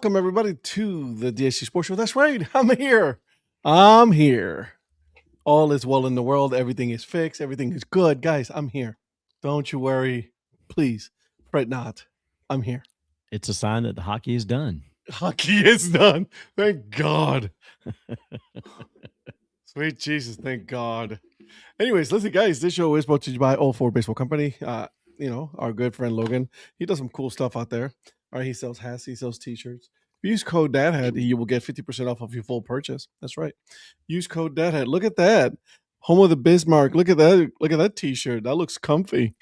welcome everybody to the DHC Sports Show. That's right, I'm here. I'm here. All is well in the world. Everything is fixed. Everything is good. Guys, I'm here. Don't you worry. Please, fret not. I'm here. It's a sign that the hockey is done. Hockey is done. Thank God. Sweet Jesus, thank God. Anyways, listen, guys, this show is brought to you by All Four Baseball Company. Our good friend Logan. He does some cool stuff out there. All right, he sells hats, he sells t-shirts. If you use code Dad Hat, you will get 50% off of your full purchase. That's right. Use code Dad Hat. Look at that. Home of the Bismarck. Look at that. Look at that t-shirt. That looks comfy.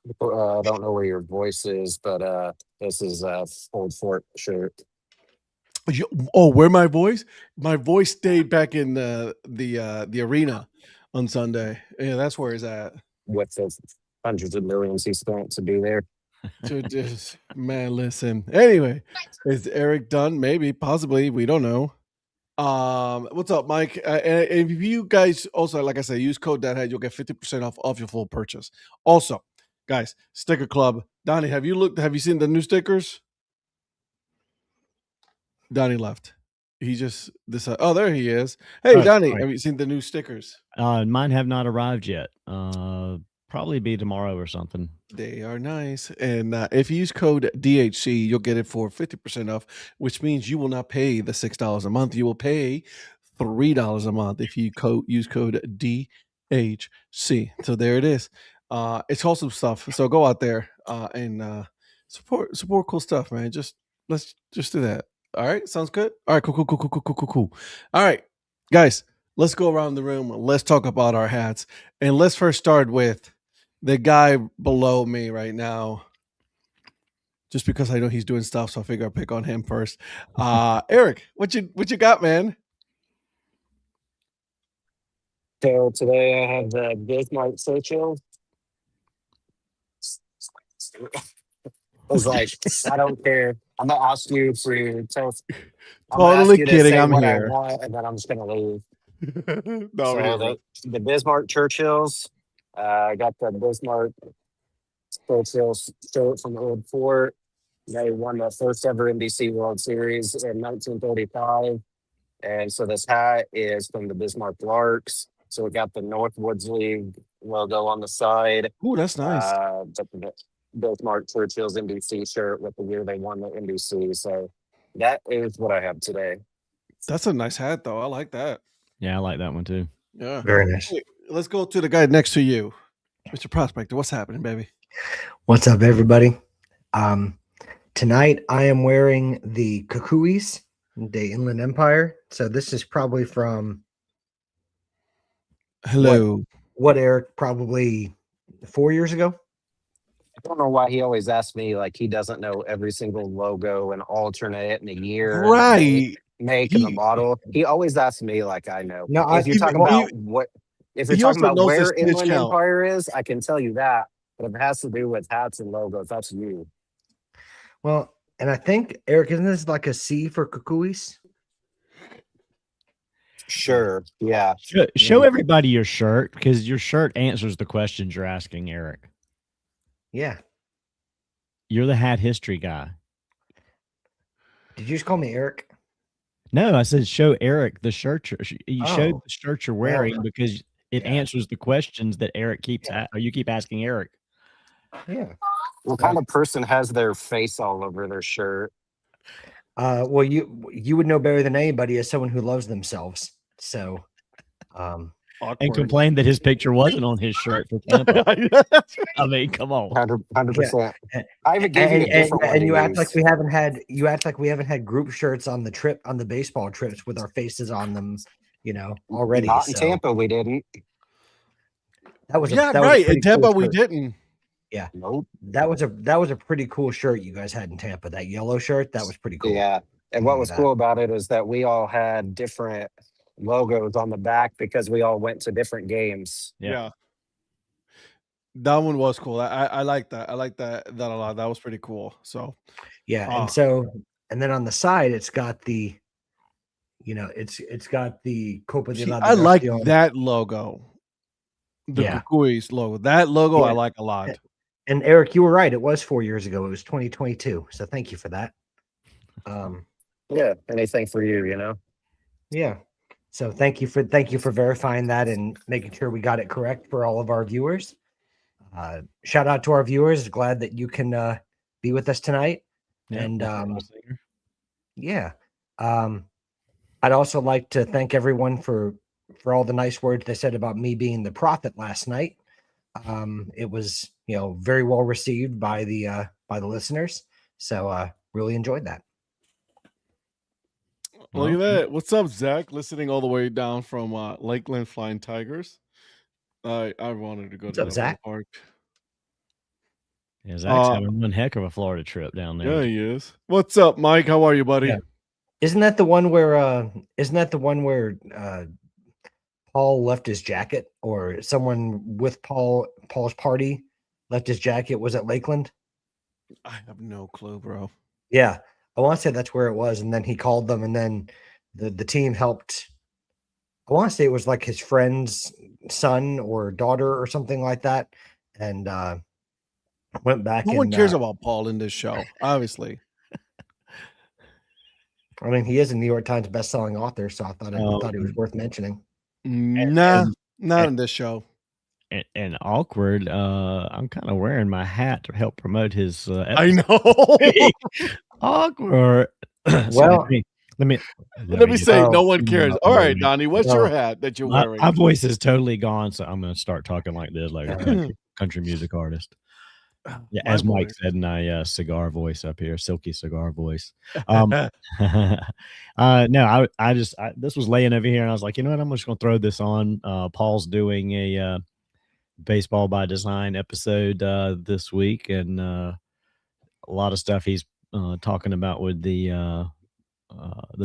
I don't know where your voice is, but this is Old Fort shirt. Where my voice? My voice stayed back in the arena on Sunday. Yeah, that's where it's at. With the hundreds of millions he spent to be there. Man, listen. Anyway, is Eric done? Maybe, possibly. We don't know. What's up, Mike? And if you guys also, like I said, use code Dad Hat, you'll get 50% off your full purchase. Also, guys, sticker club. Donnie, have you seen the new stickers? Donnie left. He just decided. Oh, there he is. Hey, Donnie, have you seen the new stickers? Mine have not arrived yet. Probably be tomorrow or something. They are nice. And if you use code DHC, you'll get it for 50% off, which means you will not pay the $6 a month. You will pay $3 a month if you use code DHC. So there it is. It's awesome stuff. So go out there and support cool stuff, man. Let's do that. All right, sounds good. All right, cool. All right, guys, let's go around the room. Let's talk about our hats, and let's first start with the guy below me right now. Just because I know he's doing stuff, so I figure I'll pick on him first. Eric, what you got, man? So today I have the Bismarck Virgil. I was like, I don't care. I'm gonna ask you for your toast. Totally kidding. I'm here. I want, and then I'm just gonna leave. No, the Bismarck Churchills. I got the Bismarck Churchill shirt from Old Fort. They won the first ever NBC World Series in 1935, and so this hat is from the Bismarck Larks. So it got the Northwoods League logo on the side. Ooh, that's nice. Bismarck Churchill's NBC shirt with the year they won the NBC. So that is what I have today. That's a nice hat, though. I like that. Yeah, I like that one too. Yeah, very nice. Hey, let's go to the guy next to you, Mr. Prospector. What's happening, baby? What's up, everybody? Tonight I am wearing the Kukuis, the Inland Empire. So this is probably from what Eric, probably 4 years ago. I don't know why he always asks me like he doesn't know every single logo and alternate and the year, right? Make and the model. He always asks me like I know. No, if you're talking about where Inland Empire is, I can tell you that. But if it has to do with hats and logos, that's you. Well, and I think Eric, isn't this like a C for Kukuis? Sure. Yeah. Show everybody your shirt, because your shirt answers the questions you're asking, Eric. Yeah. You're the hat history guy. Did you just call me Eric? No, I said show Eric the shirt. You showed the shirt you're wearing because it answers the questions that Eric keeps or you keep asking Eric. Yeah. What kind of person has their face all over their shirt? Well, you would know better than anybody as someone who loves themselves. So, and complained that his picture wasn't on his shirt for Tampa. I mean, come on, 100%. I even gave you a different one. And you act like we haven't had group shirts on the baseball trips with our faces on them, already. Not in Tampa, we didn't. That was right. In Tampa, we didn't. Yeah, nope. That was a pretty cool shirt you guys had in Tampa. That yellow shirt, that was pretty cool. Yeah, and what was cool about it is that we all had different logos on the back because we all went to different games. Yeah. That one was cool. I like that. I like that a lot. That was pretty cool. So yeah, and then on the side it's got the it's got the Copa de la I like that logo. The Kukuis logo. That logo I like a lot. And Eric, you were right. It was 4 years ago. It was 2022. So thank you for that. Yeah, anything for you, you know. Yeah. So thank you for verifying that and making sure we got it correct for all of our viewers. Shout out to our viewers. Glad that you can be with us tonight. Yeah, And Paul Singer. yeah. I'd also like to thank everyone for all the nice words they said about me being the prophet last night. It was, very well received by the listeners. So really enjoyed that. Look at that. What's up, Zach? Listening all the way down from Lakeland Flying Tigers. I wanted to go What's to up, that Zach? park. Yeah, Zach's having one heck of a Florida trip down there. Yeah, he is. What's up, Mike? How are you, buddy? Yeah. Isn't that the one where Paul left his jacket, or someone with Paul's party left his jacket? Was it Lakeland? I have no clue, bro. Yeah, I want to say that's where it was, and then he called them, and then the team helped. I want to say it was like his friend's son or daughter or something like that, and went back. No one cares about Paul in this show, obviously. I mean, he is a New York Times best-selling author, so I thought he was worth mentioning. Not in this show. And awkward. I'm kind of wearing my hat to help promote his. I know. Awkward. Well, let me say, no one cares. All right, Donnie, what's your hat that you're wearing? My voice is totally gone, so I'm going to start talking like this, like a country music artist. Yeah, as Mike said, in a cigar voice up here, silky cigar voice. No, I just this was laying over here, and I was like, you know what? I'm just going to throw this on. Paul's doing a Baseball by Design episode this week, and a lot of stuff he's talking about with the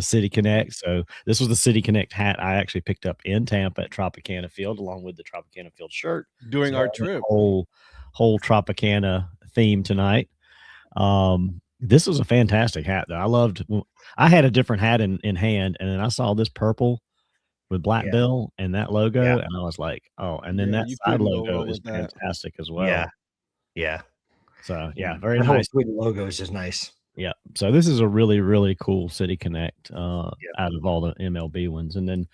City Connect. So this was the City Connect hat I actually picked up in Tampa at Tropicana Field, along with the Tropicana Field shirt during our trip. Whole Tropicana theme tonight. This was a fantastic hat though. I had a different hat in hand, and then I saw this purple with black bill and that logo, and I was like, oh, and then that side logo is fantastic as well. Yeah. So yeah, very that nice. Whole logos is nice. Yeah. So this is a really, really cool City Connect out of all the MLB ones. And then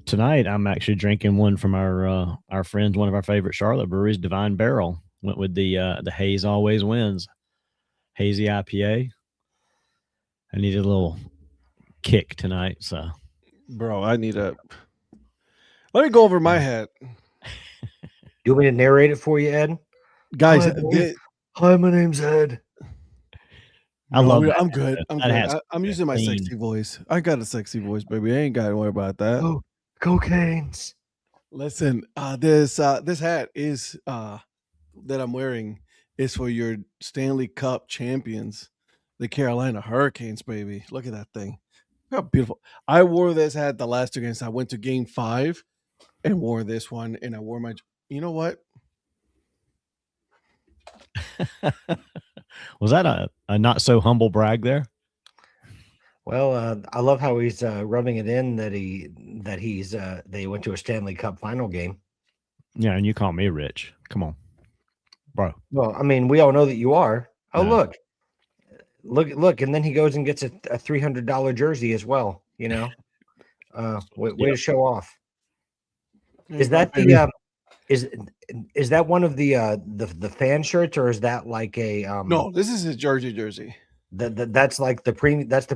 tonight I'm actually drinking one from our friends, one of our favorite Charlotte breweries, Divine Barrel. Went with the Haze Always Wins hazy IPA. I needed a little kick tonight, so bro, let me go over my hat. You want me to narrate it for you, Ed? Guys, hi, my name's Ed. I love it. I'm good. I'm using my sexy voice. I got a sexy voice, baby. I ain't got to worry about that. Oh, cocaines. Listen, this hat is that I'm wearing is for your Stanley Cup champions, the Carolina Hurricanes, baby. Look at that thing. How beautiful. I wore this hat the last 2 games. I went to game 5 and wore this one, and I wore you know what? Was that a not so humble brag there? Well, I love how he's rubbing it in that they went to a Stanley Cup final game. Yeah, and you call me rich. Come on, bro. Well, I mean, we all know that you are. Oh, no. Look, and then he goes and gets a $300 jersey as well. You know, way to show off. Is that the is that one of the fan shirts, or is that like a No, this is his jersey. That's like the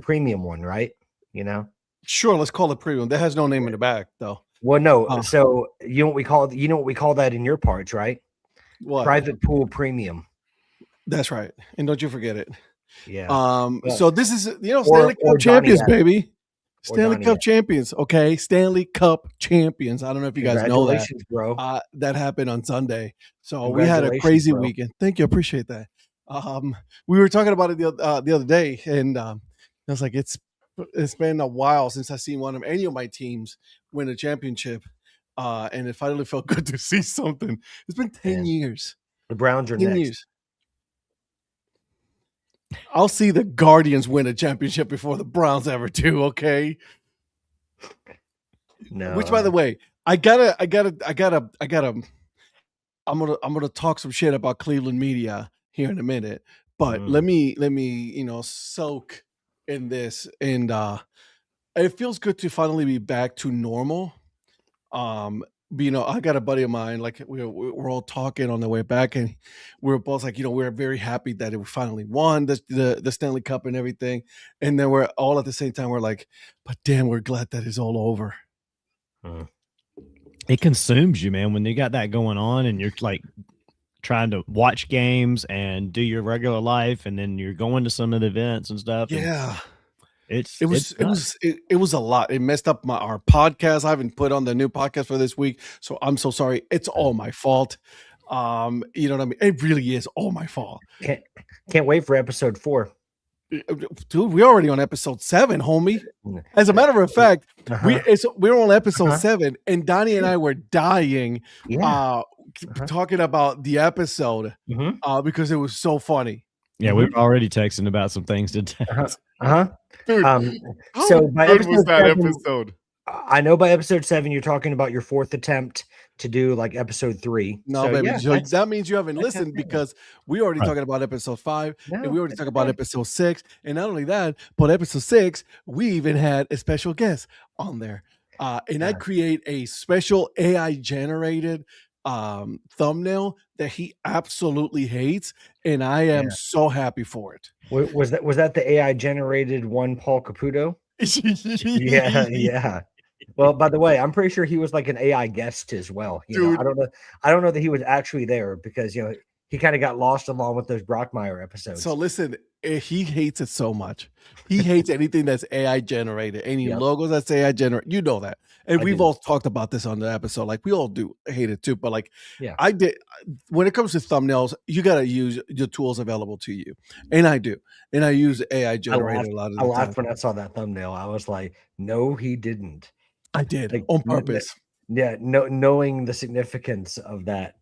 premium one, right? You know. Sure, let's call it premium. That has no name in the back, though. Well, no. So you know what we call that in your parts, right? What? Private pool premium. That's right, and don't you forget it. Yeah. So this is Stanley Cup champions, baby. Stanley Cup champions. Okay, Stanley Cup champions. I don't know if you guys know that, bro. That happened on Sunday. So we had a crazy weekend. Thank you, appreciate that. We were talking about it the other day, and I was like, it's been a while since I've seen one of any of my teams win a championship, and it finally felt good to see something. It's been 10 years. The Browns are 10 next. Years. I'll see the Guardians win a championship before the Browns ever do. Okay. No. Which, by the way, I'm gonna talk some shit about Cleveland media here in a minute, but let me soak in this, and it feels good to finally be back to normal. But, I got a buddy of mine, like we're all talking on the way back, and we were both like, we're very happy that we finally won the Stanley Cup and everything. And then we're all at the same time, we're like, but damn, we're glad that it's all over. It consumes you, man, when you got that going on and you're like trying to watch games and do your regular life, and then you're going to some of the events and stuff. Yeah. And it was a lot. It messed up our podcast. I haven't put on the new podcast for this week, so I'm so sorry. It's all my fault. You know what I mean? It really is all my fault. Can't wait for episode 4. Dude, we're already on episode 7, homie. As a matter of fact, we're on episode 7, and Donnie and I were dying talking about the episode because it was so funny. Yeah, we were already texting about some things to text. Dude, so by good was that episode? I know by episode 7 you're talking about your 4th attempt to do like episode 3. No, baby. That means you haven't listened, because we already talking about episode 5, and we already talked about episode 6, and not only that, but episode 6 we even had a special guest on there, and I create a special AI generated thumbnail that he absolutely hates, and I am so happy for it. Was that the AI generated one Paul Caputo? Yeah. Well, by the way, I'm pretty sure he was like an AI guest as well. Dude. I don't know that he was actually there, because he kind of got lost along with those Brockmeyer episodes. So listen, he hates it so much. He hates anything that's AI generated, any logos that's AI generated. You know that. And we've all talked about this on the episode. Like, we all do hate it too. But like, I did. When it comes to thumbnails, you got to use the tools available to you. And I do. And I use AI generated a lot of the time. I laughed when I saw that thumbnail. I was like, no, he didn't. I did, on purpose. Knowing the significance of that.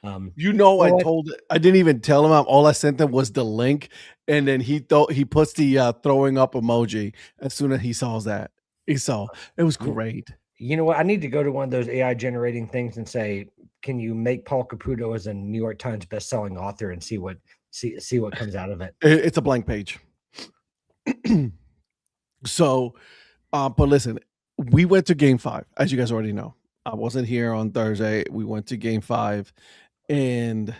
I didn't even tell him. All I sent him was the link, and then he puts the throwing up emoji as soon as he saw that. It was great. You know what? I need to go to one of those AI generating things and say, can you make Paul Caputo as a New York Times bestselling author, and see what comes out of it? It's a blank page. So, but listen, we went to Game 5, as you guys already know. I wasn't here on Thursday. We went to Game 5, and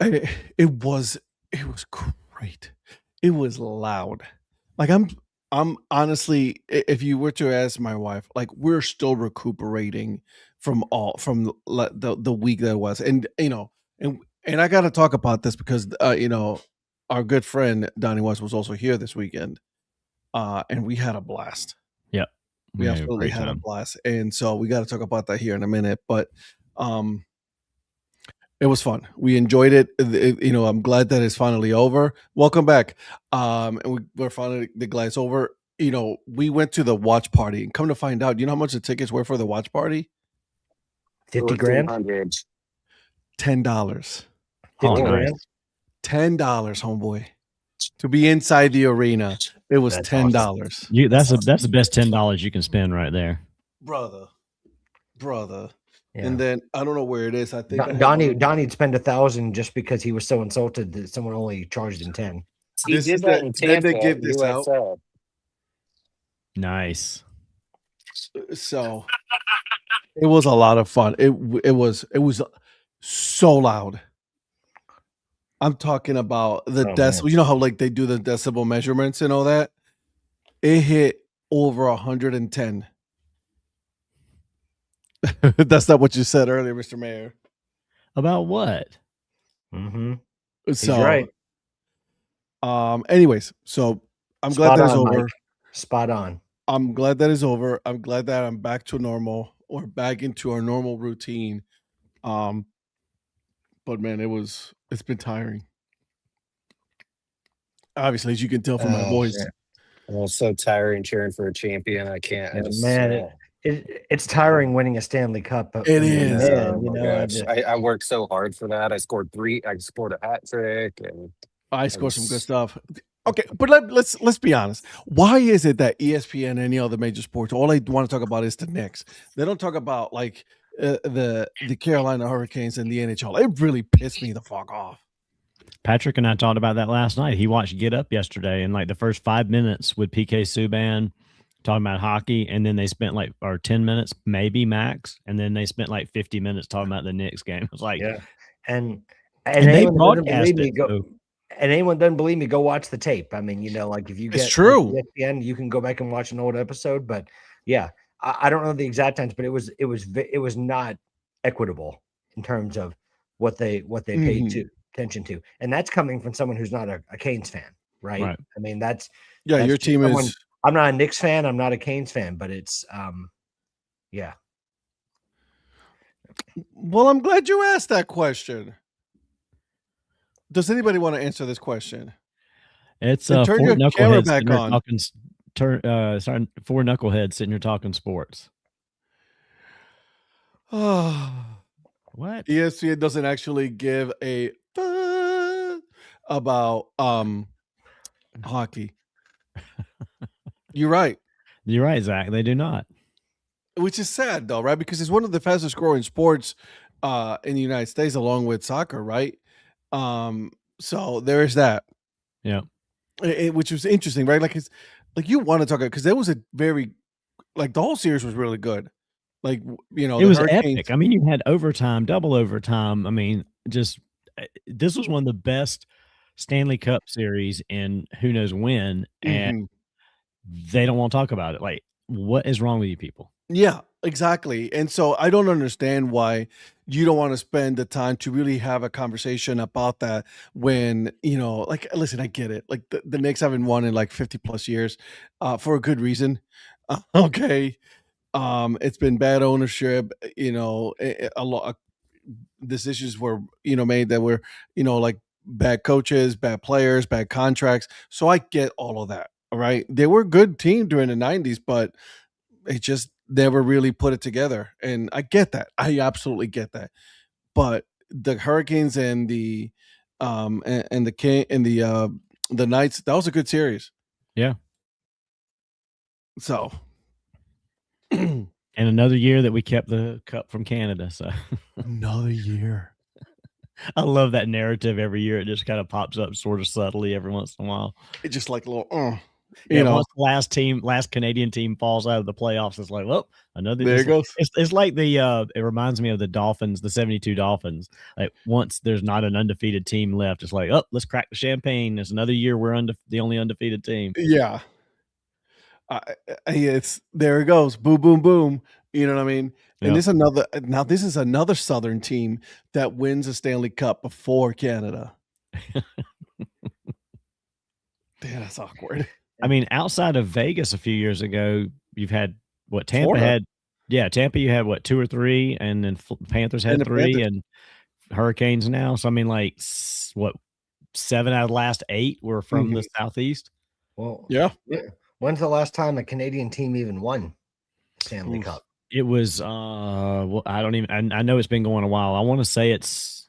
it was great. It was loud. Like, I'm honestly, if you were to ask my wife, like, we're still recuperating from the week that was, and and I got to talk about this because our good friend Donnie was also here this weekend, and we had a blast. Yeah, we absolutely had a blast, and so we got to talk about that here in a minute. But it was fun. We enjoyed it. I'm glad that it's finally over. Welcome back. And we're finally glad it's over. We went to the watch party, and come to find out, you know how much the tickets were for the watch party? $50,000. $10. $50,000. $10, homeboy. To be inside the arena, it was $10. Awesome. That's the best $10 you can spend right there, brother. Yeah. And then I don't know where it is. I think Donnie'd spend $1,000 just because he was so insulted that someone only charged him 10. He did that in Tampa, they give this USL. out. Nice. So it was a lot of fun. It was so loud. I'm talking about the decibel. You know how like they do the decibel measurements and all that? It hit over 110. That's not what you said earlier, Mr. Mayor. About what? Mm-hmm. So, he's right. Anyways, so I'm glad that it's over. Mike. Spot on. I'm glad that it's over. I'm glad that I'm back to normal, or back into our normal routine. But man, it's been tiring. Obviously, as you can tell from my voice. Yeah. I'm so tiring cheering for a champion. I can't. It's tiring winning a Stanley Cup. It is. I worked so hard for that. I scored a hat trick, and I scored some good stuff. Okay, but let's be honest. Why is it that ESPN and any other major sports, all they want to talk about is the Knicks? They don't talk about like the Carolina Hurricanes and the NHL. It really pissed me the fuck off. Patrick and I talked about that last night. He watched Get Up yesterday, and like the first 5 minutes with PK Subban talking about hockey, and then they spent 10 minutes maybe max, and then they spent 50 minutes talking about the Knicks game. It was like, yeah, and they anyone broadcast me, it. And anyone doesn't believe me, go watch the tape. I mean, if you get it's true. ESPN, you can go back and watch an old episode. But yeah, I don't know the exact times, but it was not equitable in terms of what they paid attention to, and that's coming from someone who's not a Canes fan, right? I mean, that's your team is. I'm not a Knicks fan. I'm not a Canes fan, but it's yeah. Well, I'm glad you asked that question. Does anybody want to answer this question? It's turn your camera back on. Four knuckleheads sitting here talking sports. What? ESPN doesn't actually give a about hockey. You're right. You're right, Zach. They do not. Which is sad, though, right? Because it's one of the fastest growing sports in the United States, along with soccer, right? So there is that. Yeah. Which was interesting, right? Like, it's like you want to talk about, because there was a very, like, the whole series was really good. Like, it was epic. I mean, you had overtime, double overtime. I mean, just this was one of the best Stanley Cup series in who knows when, and they don't want to talk about it. Like, what is wrong with you people? Yeah, exactly. And so I don't understand why you don't want to spend the time to really have a conversation about that when, like, listen, I get it. Like the Knicks haven't won in 50 plus years for a good reason. Okay. It's been bad ownership, a lot of decisions were, made that were, like bad coaches, bad players, bad contracts. So I get all of that. All right. They were a good team during the 90s, but they just never really put it together. And I get that. I absolutely get that. But the Hurricanes and the the Knights, that was a good series. Yeah. So and another year that we kept the cup from Canada. So another year. I love that narrative every year. It just kind of pops up sort of subtly every once in a while. It's just like a little, once the last Canadian team falls out of the playoffs, it's like, well, another. There it goes. It's like it reminds me of the Dolphins, the 72 Dolphins. Like once there's not an undefeated team left, it's like, oh, let's crack the champagne. There's another year we're the only undefeated team. Yeah. It's there it goes. Boom, boom, boom. You know what I mean? And this is another Southern team that wins a Stanley Cup before Canada. Damn, that's awkward. I mean, outside of Vegas a few years ago, you've had what Tampa Florida. had. Yeah, Tampa, you had what 2 or 3, and then Panthers had 3, and Hurricanes now. So I mean, like what 7 out of the last 8 were from the Southeast. Well, yeah. When's the last time a Canadian team even won Stanley Cup? It was well, I don't even. I know it's been going a while. I want to say it's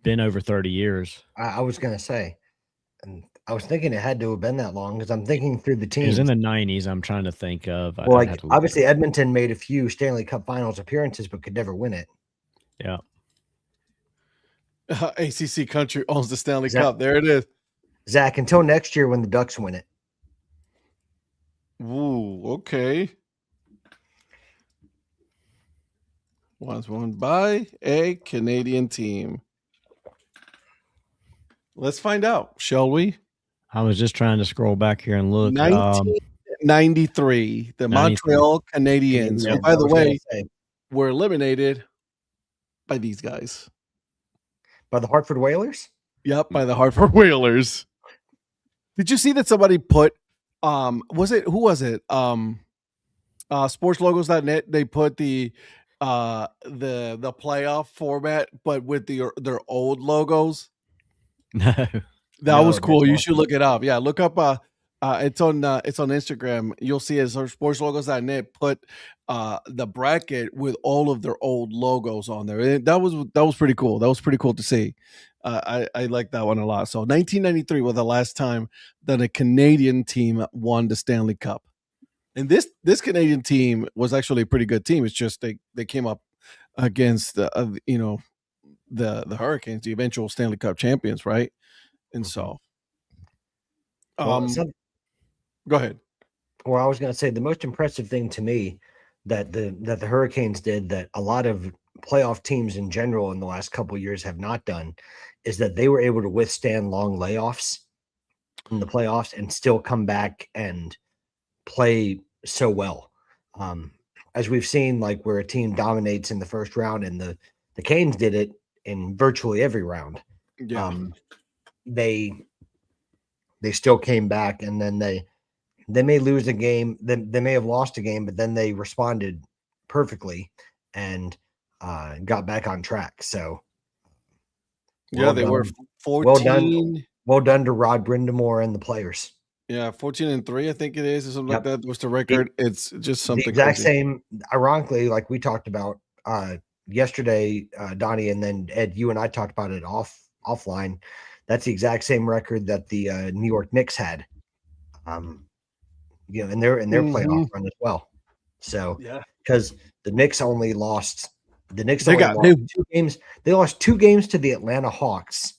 been over 30 years. I was gonna say, and I was thinking it had to have been that long because I'm thinking through the teams. It was in the 90s. I'm trying to think of. Well, like obviously Edmonton made a few Stanley Cup Finals appearances, but could never win it. Yeah. ACC country owns the Stanley Cup. There it is. Zach, until next year when the Ducks win it. Ooh, okay. Was won by a Canadian team. Let's find out, shall we? I was just trying to scroll back here and look. 1993, the Montreal Canadiens. Yeah, by the way, were eliminated by these guys. By the Hartford Whalers? Yep, by the Hartford Whalers. Did you see that somebody put who was it? Sportslogos.net, they put the playoff format, but with their old logos. No. That was cool. You should look it up. Yeah, look up it's on Instagram. You'll see it. Sportslogos.net put the bracket with all of their old logos on there. That was pretty cool. That was pretty cool to see. I like that one a lot. So 1993 was the last time that a Canadian team won the Stanley Cup. And this Canadian team was actually a pretty good team. It's just they came up against the Hurricanes, the eventual Stanley Cup champions, right? And so, Well, go ahead. Well, I was going to say the most impressive thing to me that the Hurricanes did that a lot of playoff teams in general in the last couple of years have not done is that they were able to withstand long layoffs in the playoffs and still come back and play so well. As we've seen, like where a team dominates in the first round, and the Canes did it in virtually every round. Yeah. They still came back, and then they may lose a game, they may have lost a game, but then they responded perfectly and got back on track. So yeah, they were 14. Well done to Rod Brindamore and the players. Yeah, 14-3, I think it is, or something like that. Was the record? It's just something the exact crazy. Same. Ironically, like we talked about yesterday, Donnie, and then Ed, you and I talked about it offline. That's the exact same record that the New York Knicks had. In their playoff run as well. So because the Knicks only lost. The Knicks lost 2 games. They lost 2 games to the Atlanta Hawks,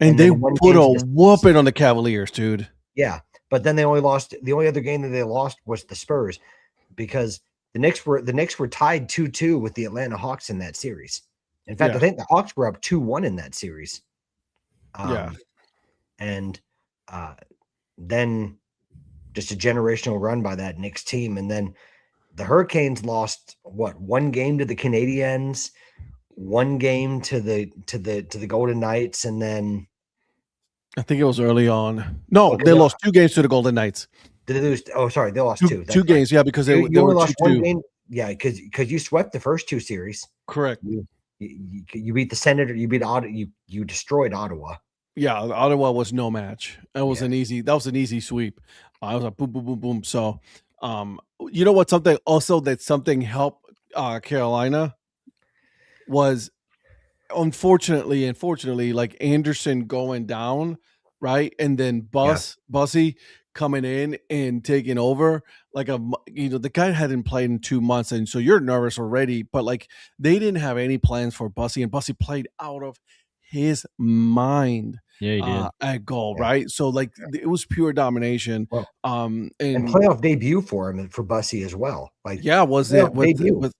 and they put a whooping on the Cavaliers, dude. Yeah. But then they only lost. The only other game that they lost was the Spurs, because the Knicks were tied 2-2 with the Atlanta Hawks in that series. In fact, I think the Hawks were up 2-1 in that series. And then just a generational run by that Knicks team, and then the Hurricanes lost 1 game to the Canadiens, 1 game to the Golden Knights, and then. I think it was early on. No, they lost 2 games to the Golden Knights. Did they lose? Oh, sorry, they lost 2. 2 games, yeah, because they were lost 2-2. 1 game. Yeah, because you swept the first 2 series. Correct. You beat the Senator. You beat Ottawa. You destroyed Ottawa. Yeah, Ottawa was no match. That was an easy sweep. I was like boom, boom, boom, boom. So, you know what? Something helped Carolina was. Unfortunately, like Anderson going down, right, and then Bussy coming in and taking over. Like the guy hadn't played in 2 months, and so you're nervous already. But like they didn't have any plans for Bussy, and Bussy played out of his mind. Yeah, he did at goal, right? So like it was pure domination. Well, and playoff debut for him and for Bussy as well. Like was it with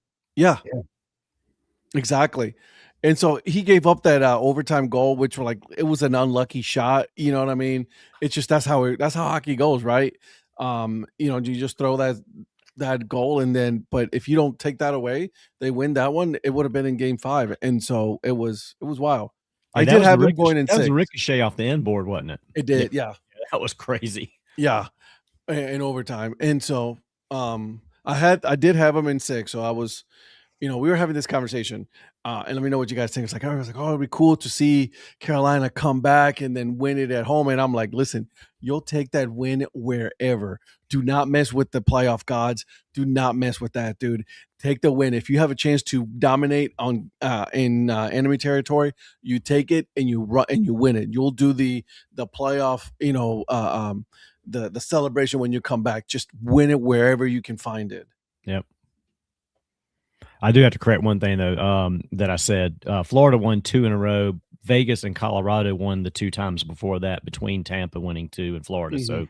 exactly. And so he gave up that overtime goal, which it was an unlucky shot. You know what I mean? It's just that's how hockey goes, right? You just throw that goal, and then but if you don't take that away, they win that one. It would have been in Game 5, and so it was wild. I did have him going in 6. That was a ricochet off the end board, wasn't it? It did, yeah. That was crazy. Yeah, in overtime, and so I did have him in 6, so I was. We were having this conversation, and let me know what you guys think. It's like, I was like, oh, it'd be cool to see Carolina come back and then win it at home. And I'm like, listen, you'll take that win wherever. Do not mess with the playoff gods. Do not mess with that, dude. Take the win. If you have a chance to dominate in enemy territory, you take it and you run and you win it. You'll do the playoff, the celebration when you come back. Just win it wherever you can find it. Yep. I do have to correct one thing, though, that I said. Florida won 2 in a row. Vegas and Colorado won the 2 times before that, between Tampa winning 2 and Florida. Mm-hmm.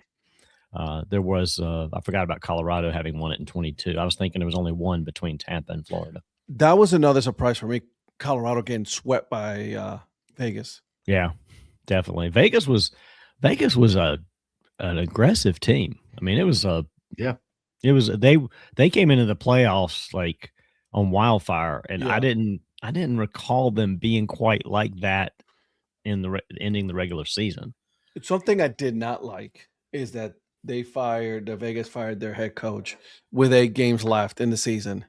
So there was I forgot about Colorado having won it in 22. I was thinking there was only 1 between Tampa and Florida. That was another surprise for me, Colorado getting swept by Vegas. Yeah, definitely. Vegas was an aggressive team. I mean, it was they came into the playoffs like on wildfire, and I didn't recall them being quite like that in the ending the regular season. It's something I did not like is that Vegas fired their head coach with 8 games left in the season.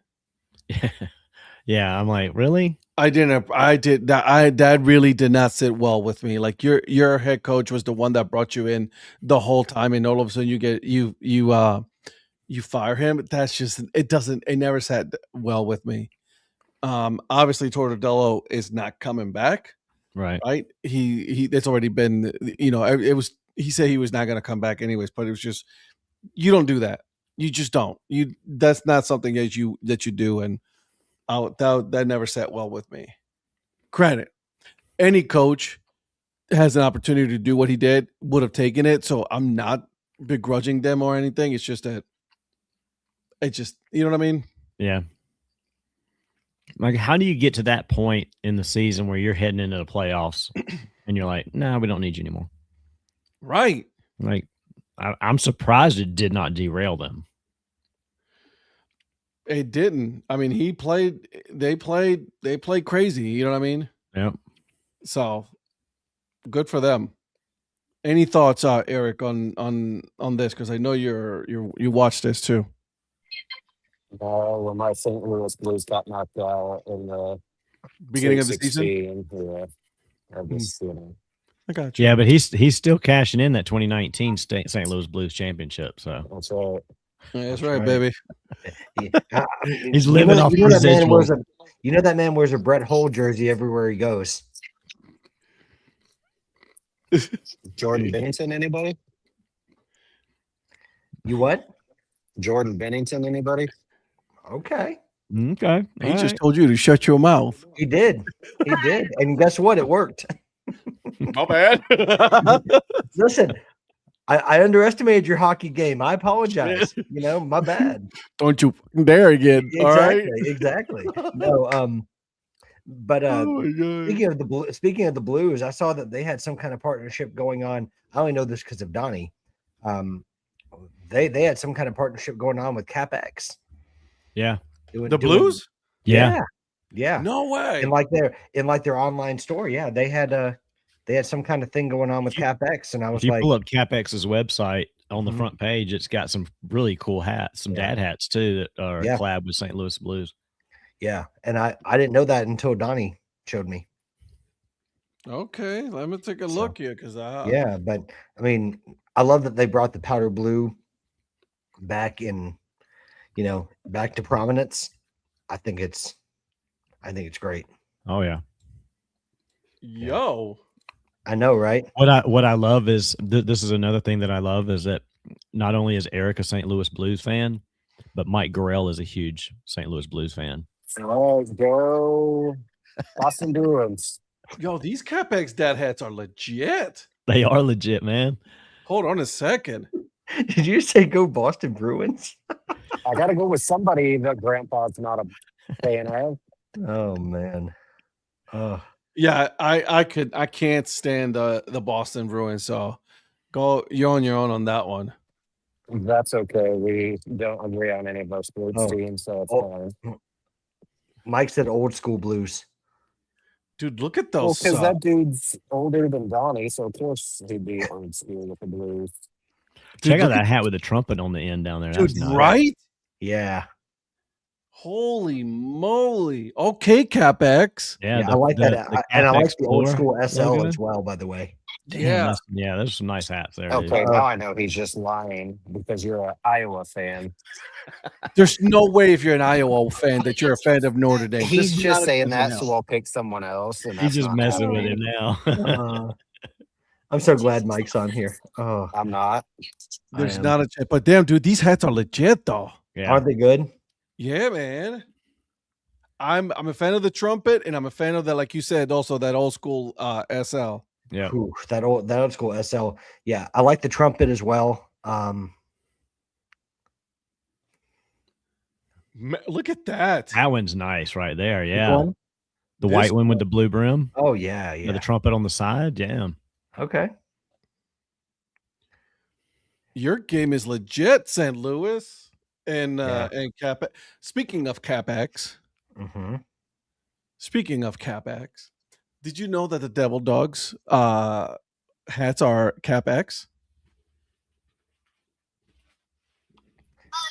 Yeah, I'm like, really? That really did not sit well with me. Like your head coach was the one that brought you in the whole time, and all of a sudden you fire him. That's just it never sat well with me. Obviously Tortorella is not coming back. Right. It's already been, he said he was not going to come back anyways, but it was just, you don't do that. You just don't. That's not something that you do. And that never sat well with me. Granted, any coach has an opportunity to do what he did, would have taken it. So I'm not begrudging them or anything. It's just that you know what I mean? Yeah. Like, how do you get to that point in the season where you're heading into the playoffs and you're like, nah, we don't need you anymore? Right. Like, I'm surprised it did not derail them. It didn't. I mean, they played crazy. You know what I mean? Yep. So good for them. Any thoughts, Eric, on this? Because I know you watched this too. When my St. Louis Blues got knocked out in the Beginning of Sweet the season. 16, yeah, I just, I got you. Yeah, but he's still cashing in that 2019 St. Louis Blues championship. So that's right. Yeah, that's right, baby. He's living off residuals. That man wears a Brett Hull jersey everywhere he goes. Jordan Bennington, anybody? You what? Jordan Bennington, anybody? Okay. Okay. He just told you to shut your mouth. He did. He did. And guess what? It worked. My bad. Listen, I underestimated your hockey game. I apologize. My bad. Don't you dare again. Exactly. All right. Exactly. No. But speaking of the Blues, I saw that they had some kind of partnership going on. I only know this because of Donnie. They had some kind of partnership going on with CapEx. Yeah. The Blues? Yeah. No way. In their online store. Yeah. They had some kind of thing going on with CapEx. And I was if you like, pull up CapEx's website on the front page, it's got some really cool hats, some dad hats too, that are collab with St. Louis Blues. Yeah. And I didn't know that until Donnie showed me. Okay. Let me take a look here. But I mean, I love that they brought the powder blue back back to prominence. I think it's great. Oh yeah. Yo. I know, right? What I love is this is another thing that I love is that not only is Eric a St. Louis Blues fan, but Mike Gorell is a huge St. Louis Blues fan. Let's go Boston Bruins. Yo, these CapEx dad hats are legit. They are legit, man. Hold on a second. Did you say go Boston Bruins? I got to go with somebody that Grandpa's not a fan of. Oh man. Oh. Yeah, I can't stand the Boston Bruins, so you're on your own on that one. That's okay. We don't agree on any of our sports teams, so it's fine. Mike said old school Blues. Dude, look at those. Because that dude's older than Donnie, so of course he'd be old school with the Blues. Check out that hat with the trumpet on the end down there. Dude, nice. Right? Yeah. Holy moly. Okay, CapEx. Yeah, I like that. And I like the old school SL logo as well, by the way. Damn, there's some nice hats there. Okay, now I know he's just lying because you're an Iowa fan. There's no way if you're an Iowa fan that you're a fan of Notre Dame. He's just saying that, so I'll pick someone else. And he's just messing with him now. I'm so glad Mike's on here. Oh, I'm not. There's not a chance. But damn, dude, these hats are legit though. Yeah. Aren't they good? Yeah, man. I'm a fan of the trumpet, and I'm a fan of that, like you said, also that old school SL. Yeah, that old school SL. Yeah, I like the trumpet as well. Look at that. That one's nice right there. Yeah, the white one with the blue brim. Oh yeah. With the trumpet on the side. Yeah. Okay. Your game is legit, St. Louis. And CapEx. Speaking of CapEx, did you know that the Devil Dogs hats are CapEx?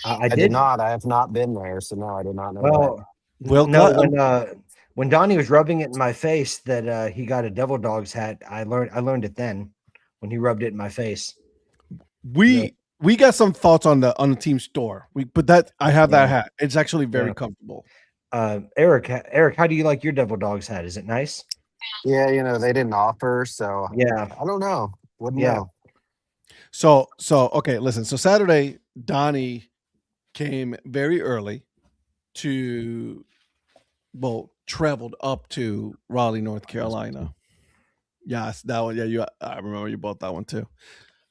I did not. I have not been there, so no, I did not know. When Donnie was rubbing it in my face that he got a Devil Dogs hat, I learned it then when he rubbed it in my face. We got some thoughts on the team store. I have that hat. It's actually very comfortable. Eric, how do you like your Devil Dogs hat? Is it nice? Yeah, they didn't offer, so yeah. I don't know. Wouldn't know. So okay, listen. So Saturday, Donnie came very early traveled up to Raleigh, North Carolina. Yes, that one. Yeah, I remember you bought that one too.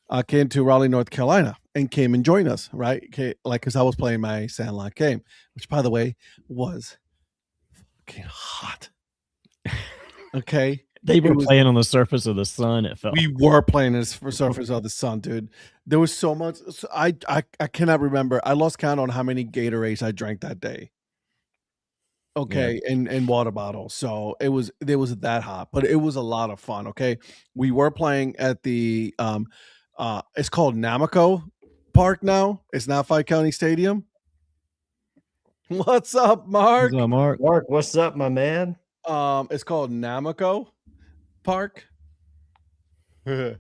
I came to Raleigh, North Carolina, and came and joined us. Right, because I was playing my Sandlot game, which, by the way, was fucking hot. Okay, They were playing on the surface of the sun. It felt we were playing this for surface of the sun, dude. There was so much. I cannot remember. I lost count on how many Gatorades I drank that day. Okay, and water bottles. So it was that hot, but it was a lot of fun. Okay, we were playing at the it's called Namaco Park now. It's not Five County Stadium. What's up, Mark? What's up, Mark? Mark, what's up, my man? It's called Namaco Park. I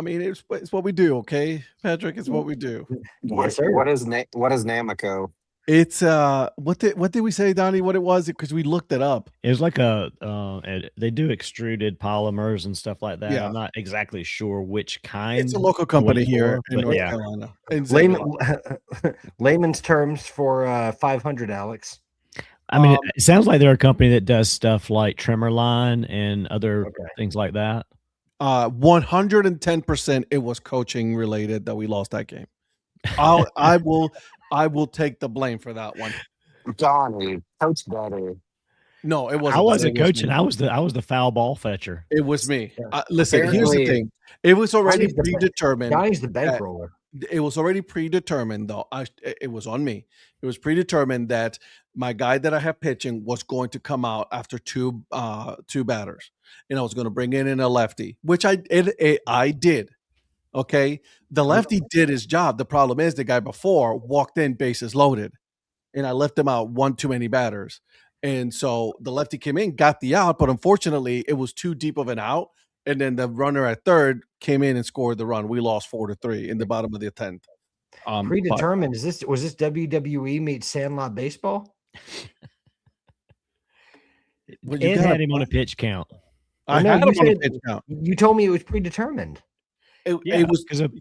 mean, it's what we do, okay, Patrick? It's what we do. Yes, sir. What is Namaco? It's what did we say, Donnie? What it was? Because we looked it up. It was like they do extruded polymers and stuff like that. Yeah. I'm not exactly sure which kind. It's a local company here in North yeah. Carolina. Layman's terms for 500, Alex. I mean, it sounds like they're a company that does stuff like trimmer line and other things like that. 110% it was coaching related that we lost that game. I will take the blame for that one. Donnie, coach better. No, it wasn't. I wasn't was coaching. me. I was the foul ball fetcher. It was me. Yeah. Listen, here's the thing. It was already Donnie's the predetermined. Donnie's the bankroller. It was already predetermined, though. It was on me. It was predetermined that my guy that I had pitching was going to come out after two batters, and I was going to bring in a lefty, which I did. Okay, the lefty did his job. The problem is the guy before walked in bases loaded, and I left him out one too many batters, and so the lefty came in, got the out, but unfortunately it was too deep of an out. And then the runner at third came in and scored the run. We lost 4-3 in the bottom of the 10th. Predetermined. Was this WWE meets Sandlot baseball? Ed had him on a pitch count. I had him on a pitch count. You told me it was predetermined. It was because of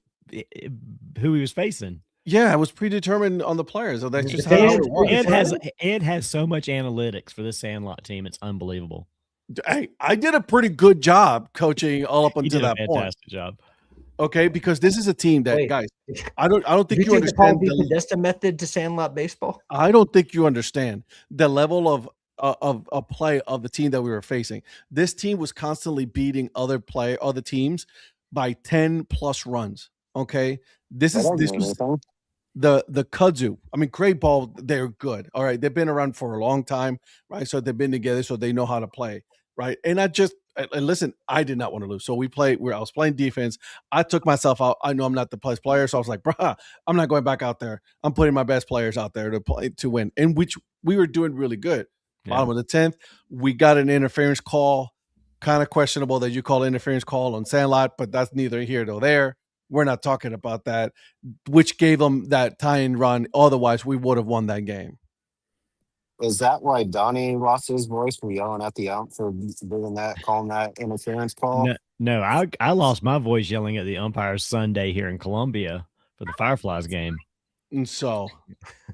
who he was facing. Yeah, it was predetermined on the players. So that's just how it was. Ed has so much analytics for this Sandlot team. It's unbelievable. I did a pretty good job coaching all up until that point. Fantastic job. Okay, because this is a team that guys. I don't think you understand the Podesta method to Sandlot baseball. I don't think you understand the level of play of the team that we were facing. This team was constantly beating other teams by 10 plus runs. Okay, this was the kudzu. I mean, great ball. They're good. All right, they've been around for a long time, right? So they've been together, so they know how to play. Right. And listen, I did not want to lose. So I was playing defense. I took myself out. I know I'm not the best player. So I was like, bruh, I'm not going back out there. I'm putting my best players out there to play to win. And which we were doing really good. Yeah. Bottom of the 10th, we got an interference call. Kind of questionable that you call interference call on Sandlot, but that's neither here nor there. We're not talking about that, which gave them that tie-in run. Otherwise, we would have won that game. Is that why Donnie lost his voice from yelling at the ump for calling that interference call? No, I lost my voice yelling at the umpires Sunday here in Columbia for the Fireflies game. And so,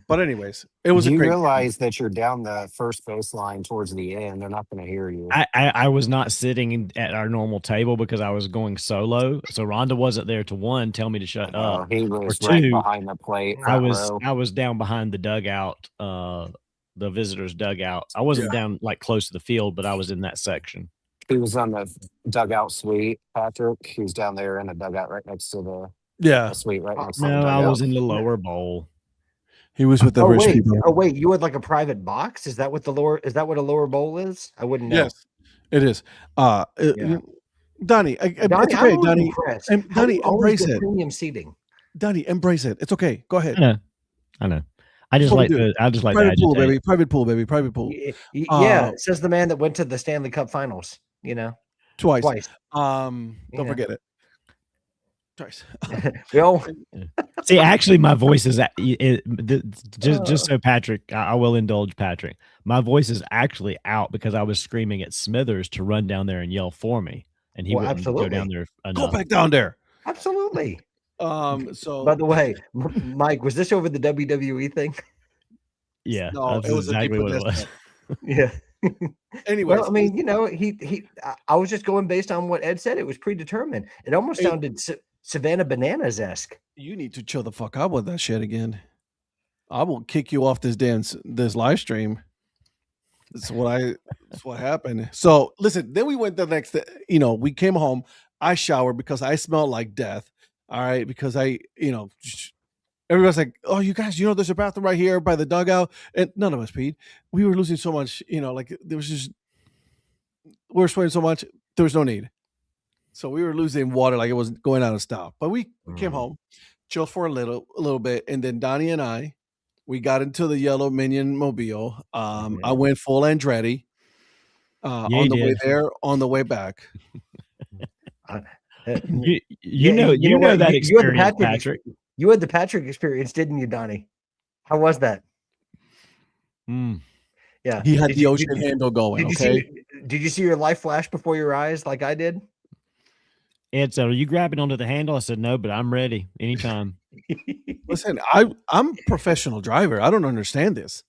but anyways, it was. You realize that you're down the first baseline towards the end. They're not going to hear you. I was not sitting at our normal table because I was going solo. So Rhonda wasn't there to tell me to shut up. He was or right two, behind the plate. I was down behind the dugout. The visitors' dugout. I wasn't down like close to the field, but I was in that section. He was on the dugout suite, Patrick. He was down there in the dugout right next to the suite right next to the dugout. I was in the lower bowl. He was with the rich people. Oh wait, you had like a private box? Is that what a lower bowl is? I wouldn't know. Yes, it is. Donnie, it's okay, Donnie. Donnie, embrace it. Premium seating. Donnie, embrace it. It's okay. Go ahead. I know. I just like private pool, baby. Private pool, baby. Private pool. Yeah, it says the man that went to the Stanley Cup Finals. Twice. Don't forget it. Twice. See, actually, my voice is just so Patrick. I will indulge Patrick. My voice is actually out because I was screaming at Smithers to run down there and yell for me, and he wouldn't go down there. Go back down there. Absolutely. So by the way, Mike, was this over the WWE thing? Yeah, no, it was exactly what it was. Yeah. Anyways, Well, I mean, I was just going based on what Ed said. It was predetermined. It almost sounded Savannah Bananas-esque. you need to chill the fuck out with that shit again. I will kick you off this live stream. That's what happened. So listen, then we went the next, we came home. I showered because I smelled like death. All right. Because everybody's like, oh, you guys, there's a bathroom right here by the dugout. And none of us peed. We were losing so much, like there was just, we were sweating so much. There was no need. So we were losing water like it was going out of stop. But we came home, chilled for a little bit. And then Donnie and we got into the yellow Minion mobile. I went full Andretti on the way there, on the way back. You know that experience, Patrick. You had the Patrick experience, didn't you, Donnie? How was that? Yeah, he had the ocean handle going. Did you see your life flash before your eyes like I did? Ed said, "Are you grabbing onto the handle?" I said, "No, but I'm ready anytime." Listen, I'm a professional driver. I don't understand this.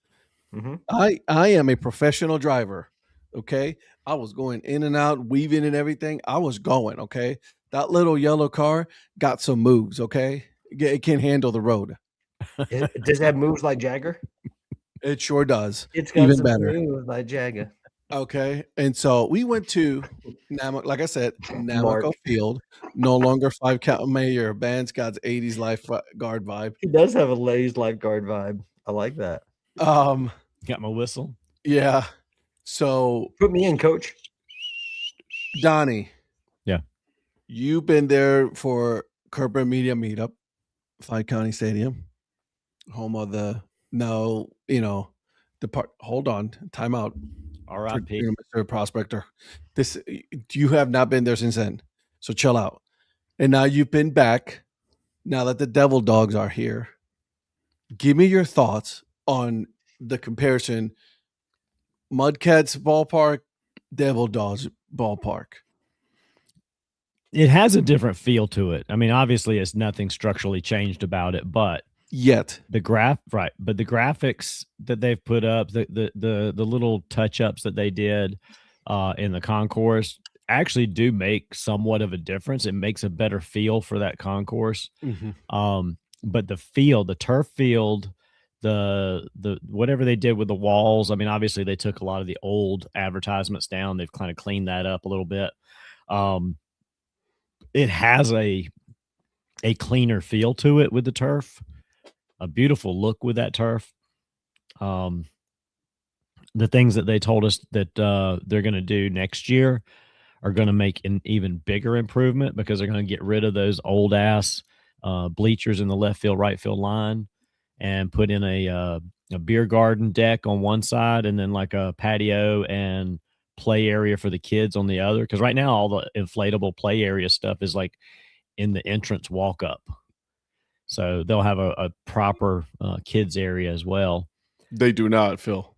I am a professional driver. Okay, I was going in and out, weaving and everything. I was going. Okay, that little yellow car got some moves. Okay, it can handle the road. Does it have moves like Jagger? It sure does. It's got even better moves like Jagger. Okay, and so we went to like I said, Namaco Field. No longer 5-count mayor. Band's got 80s lifeguard vibe. He does have a Lay's lifeguard vibe. I like that. Got my whistle. Yeah. So put me in, Coach. Donnie. Yeah. You've been there for Corporate Media Meetup, 5 County Stadium, home of the hold on, time out. R.I.P. Mr. Prospector. You have not been there since then. So chill out. And now you've been back. Now that the Devil Dogs are here, give me your thoughts on the comparison. Mudcats ballpark, Devil Dogs ballpark. It has a different feel to it. I mean, obviously, it's nothing structurally changed about it, but the graphics that they've put up, the little touch-ups that they did in the concourse actually do make somewhat of a difference. It makes a better feel for that concourse. But the turf field, the whatever they did with the walls, I mean, obviously they took a lot of the old advertisements down. They've kind of cleaned that up a little bit. It has a cleaner feel to it with the turf. A beautiful look with that turf. The things that they told us that they're going to do next year are going to make an even bigger improvement because they're going to get rid of those old ass bleachers in the left field, right field line and put in a beer garden deck on one side and then like a patio and play area for the kids on the other. Because right now all the inflatable play area stuff is like in the entrance walk up. So they'll have a proper kids area as well. They do not, Phil.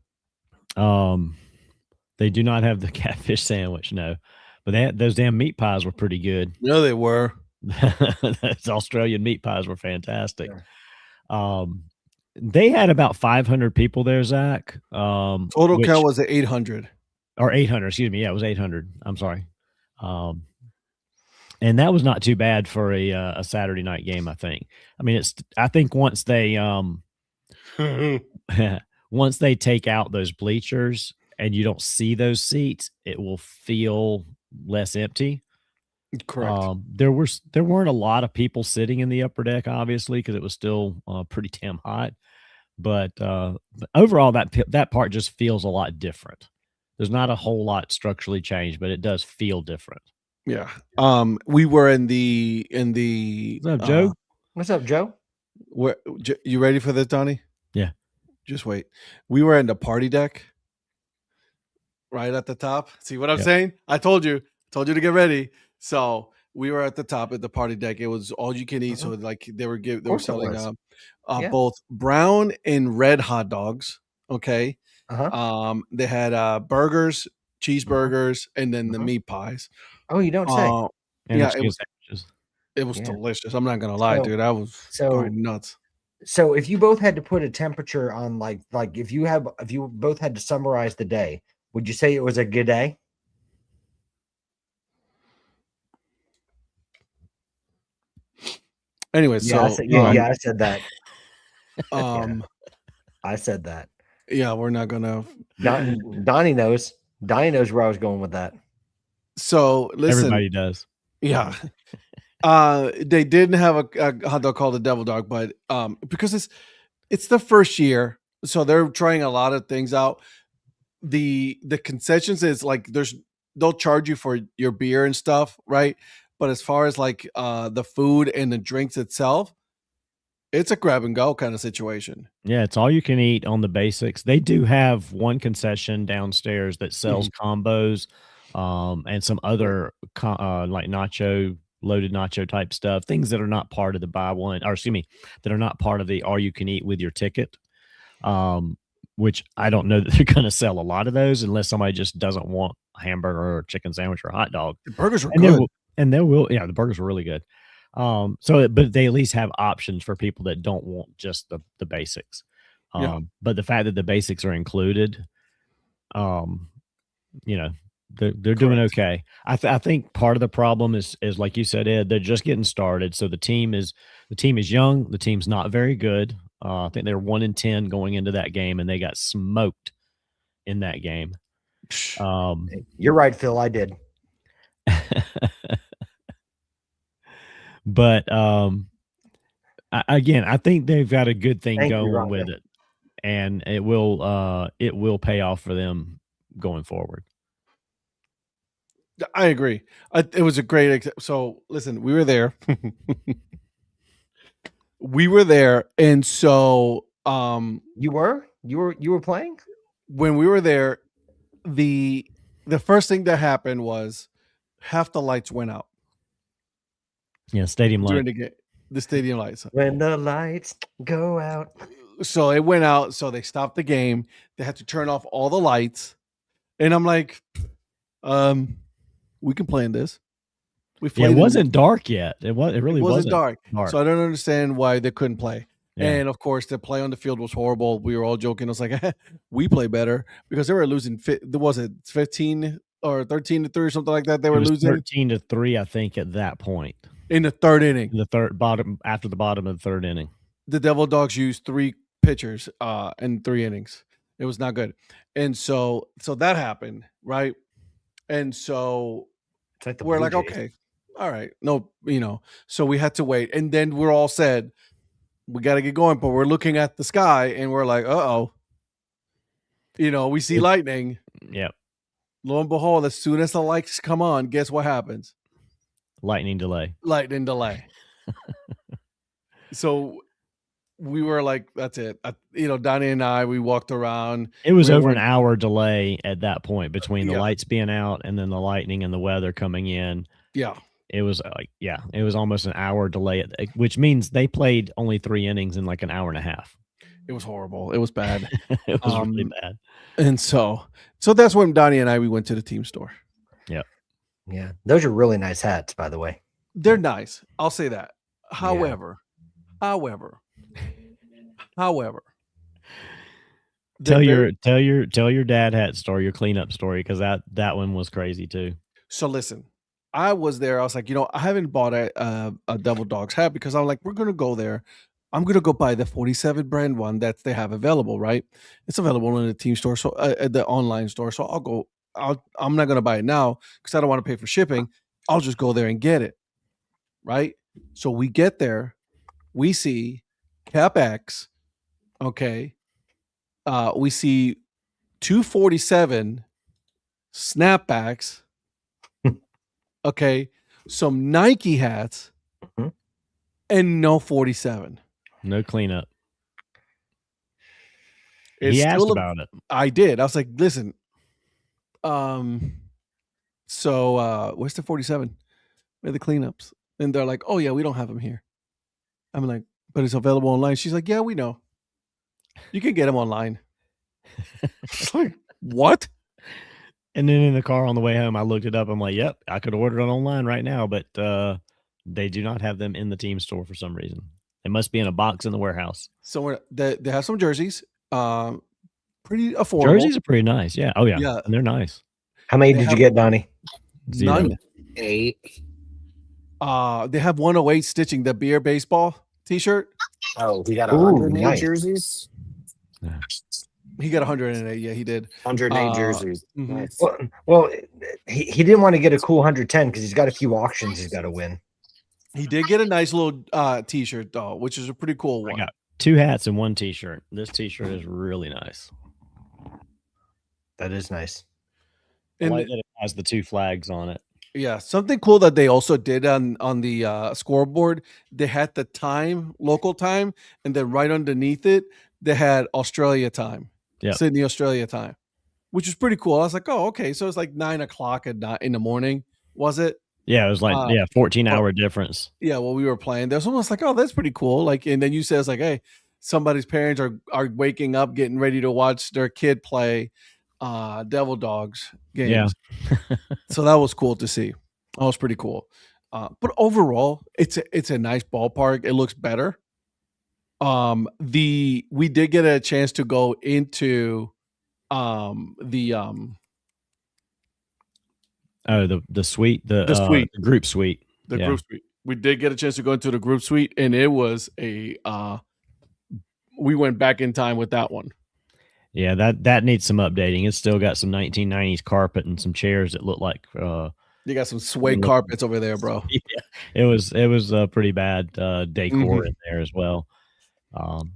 They do not have the catfish sandwich, no. But those damn meat pies were pretty good. No, they were. Those Australian meat pies were fantastic. Yeah. They had about 500 people there, Zach. Total count was 800. Or 800, excuse me. Yeah, it was 800. I'm sorry. And that was not too bad for a Saturday night game, I think. I mean, I think once they once they take out those bleachers and you don't see those seats, it will feel less empty. Correct. There weren't a lot of people sitting in the upper deck, obviously, because it was still pretty damn hot. But overall, that part just feels a lot different. There's not a whole lot structurally changed, but it does feel different. Yeah. We were in the What's up, Joe? What's up, Joe? You ready for this, Donnie? Yeah. Just wait. We were in the party deck right at the top. See what I'm saying? I told you to get ready. So we were at the top at the party deck. It was all you can eat. So like they were selling both brown and red hot dogs. Okay. They had burgers, cheeseburgers, and then the meat pies. Oh, you don't say. Yeah, it was delicious. I'm not gonna lie, dude. I was going nuts. So if you both had to put a temperature on like if you both had to summarize the day, Would you say it was a good day? Anyway, Yeah, so I said that. I said that. Yeah, we're not gonna. Donnie knows. Donnie knows where I was going with that. So listen, Everybody does. Yeah. They didn't have a hot dog called the Devil Dog, but because it's the first year, so they're trying a lot of things out. The concessions is like they'll charge you for your beer and stuff, right? But as far as like the food and the drinks itself, it's a grab and go kind of situation. Yeah, it's all you can eat on the basics. They do have one concession downstairs that sells combos, and some other like loaded nacho type stuff, things that are not part of the buy one, or excuse me, that are not part of the all you can eat with your ticket. Which I don't know that they're going to sell a lot of those unless somebody just doesn't want a hamburger or a chicken sandwich or a hot dog. The burgers were good. Yeah, the burgers were really good. But they at least have options for people that don't want just the basics. But the fact that the basics are included, they're doing okay. I think part of the problem is like you said, Ed, they're just getting started. So the team is young. The team's not very good. I think they're 1-10 going into that game, and they got smoked in that game. You're right, Phil. I did. But again, I think they've got a good thing going with it, and it will pay off for them going forward. I agree. It was a great. So listen, we were there. And so you were playing when we were there. The first thing that happened was half the lights went out. Yeah, stadium lights. During the stadium lights. When the lights go out. So it went out. So they stopped the game. They had to turn off all the lights. And I'm like, we can play in this. It wasn't dark yet. It really wasn't dark. So I don't understand why they couldn't play. Yeah. And of course, the play on the field was horrible. We were all joking. I was like, we play better because they were losing. Was it 15 or 13-3 or something like that? They were losing 13-3, I think, at that point. In the third inning. After the bottom of the third inning. The Devil Dogs used 3 pitchers in 3 innings. It was not good. And so that happened, right? And so we're like, okay, all right. No, so we had to wait. And then we're all said, we got to get going. But we're looking at the sky and we're like, uh-oh. We see lightning. Yep. Lo and behold, as soon as the lights come on, guess what happens? Lightning delay. So we were like, that's it. Donnie and I, we walked around. It was over an hour delay at that point between the lights being out and then the lightning and the weather coming in. Yeah. It was it was almost an hour delay, which means they played only 3 innings in like an hour and a half. It was horrible. It was bad. It was really bad. And so that's when Donnie and we went to the team store. Yep. Yeah. Those are really nice hats, by the way. They're nice. I'll say that. However, tell your dad hat story, your cleanup story, because that one was crazy too. So listen, I was there. I was like, I haven't bought a Devil Dogs hat because I'm like, we're gonna go there. I'm gonna go buy the 47 brand one that they have available. Right? It's available in the team store, so at the online store. So I'll go. I'm not gonna buy it now because I don't want to pay for shipping. I'll just go there and get it. Right? So we get there, we see Cap X. Okay. We see 247 snapbacks. Okay. Some Nike hats and no 47. No cleanup. He asked about it. I did. I was like, listen, so where's the 47? Where are the cleanups? And they're like, oh yeah, we don't have them here. I'm like, but it's available online. She's like, yeah, we know. You can get them online. It's like, what? And then in the car on the way home, I looked it up. I'm like, yep, I could order it online right now, but they do not have them in the team store for some reason. They must be in a box in the warehouse. Somewhere they have some jerseys. pretty affordable. Jerseys are pretty nice. Yeah. Oh yeah. Yeah. And they're nice. How many did you get, Donnie? Zero. None. 8. They have 108 stitching, the beer baseball T-shirt. Oh, he got Ooh, 108 nice. jerseys. He got 108. Yeah, he did. 108 jerseys. Mhm. Nice. Well, he didn't want to get a cool 110 because he's got a few auctions he's got to win. He did get a nice little T-shirt though, which is a pretty cool I one. got 2 hats and 1 T-shirt. This T-shirt is really nice. That is nice. I And like that it has the 2 flags on it. yeah, something cool that they also did on the scoreboard. They had the time, local time, and then right underneath it, they had Australia time, Yep. Sydney, Australia time, which is pretty cool. I was like, oh, okay, so it's like 9 o'clock in the morning, was it? Yeah, it was like 14-hour difference. Yeah, well, we were playing. There's almost like, oh, that's pretty cool. Like, and then you say it's like, hey, somebody's parents are waking up, getting ready to watch their kid play Devil Dogs games. Yeah. So that was cool to see. That was pretty cool. But overall, it's a nice ballpark. It looks better. We did get a chance to go into the suite, the suite. the group suite. The Yeah. group suite. We did get a chance to go into the group suite, and it was we went back in time with that one. Yeah, that needs some updating. It's still got some 1990s carpet and some chairs that look like You got some suede carpets over there, bro. yeah, it was pretty bad decor in there as well.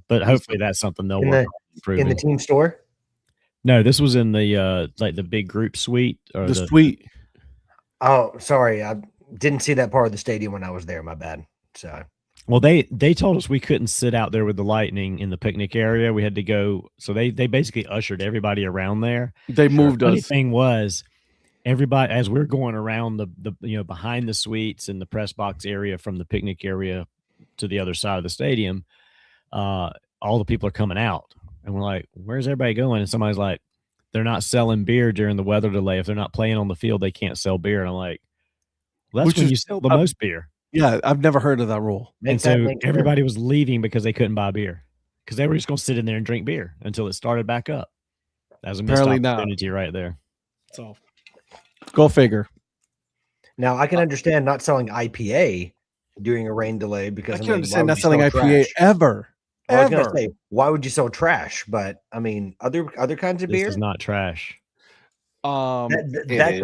But hopefully that's something they'll work on improving. In the team store? No, this was in the like the big group suite or The suite. Oh, sorry. I didn't see that part of the stadium when I was there. My bad. So well, they told us we couldn't sit out there with the Lightning in the picnic area. We had to go. So they basically ushered everybody around there. They moved The funny us. thing was, everybody as we're going around the behind the suites and the press box area from the picnic area to the other side of the stadium, all the people are coming out, and we're like, "Where's everybody going?" And somebody's like, "They're not selling beer during the weather delay. If they're not playing on the field, they can't sell beer." And I'm like, well, that's when you sell the most beer. Yeah, I've never heard of that rule. And so everybody was leaving because they couldn't buy beer because they were just going to sit in there and drink beer until it started back up. That was a missed opportunity right there. So go figure. Now I can understand not selling IPA during a rain delay because I can understand not selling IPA ever. I was going to say, why would you sell trash? But I mean, other kinds of beer. This is not trash. That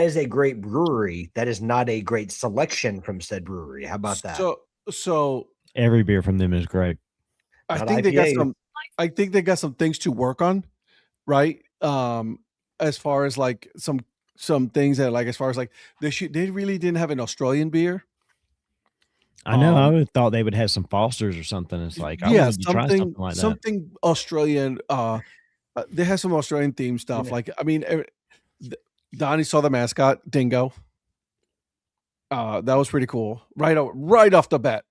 is a great brewery. That is not a great selection from said brewery. How about that? So every beer from them is great. I think they got some things to work on, right? As far as like some things that like as far as like they really didn't have an Australian beer. I know. I would thought they would have some Fosters or something. It's like try something like that. Something Australian. They have some Australian themed stuff. Like I mean, Donnie saw the mascot Dingo. That was pretty cool. Right off the bat.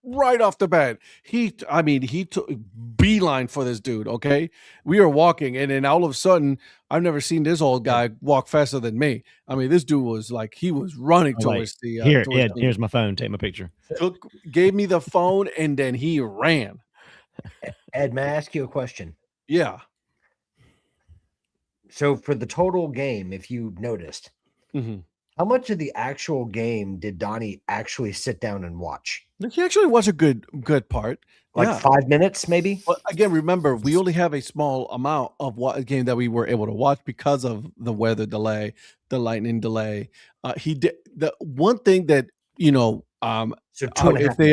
He took beeline for this dude. Okay, we were walking, and then all of a sudden, I've never seen this old guy walk faster than me. I mean, this dude was like he was running towards the. Ed, here's my phone. Take my picture. Gave me the phone, and then he ran. Ed, may I ask you a question? Yeah. So for the total game, if you noticed, how much of the actual game did Donnie actually sit down and watch? He actually was a good part. Like 5 minutes, maybe? But again, remember, we only have a small amount of what game that we were able to watch because of the weather delay, the lightning delay. He did the one thing that, so if they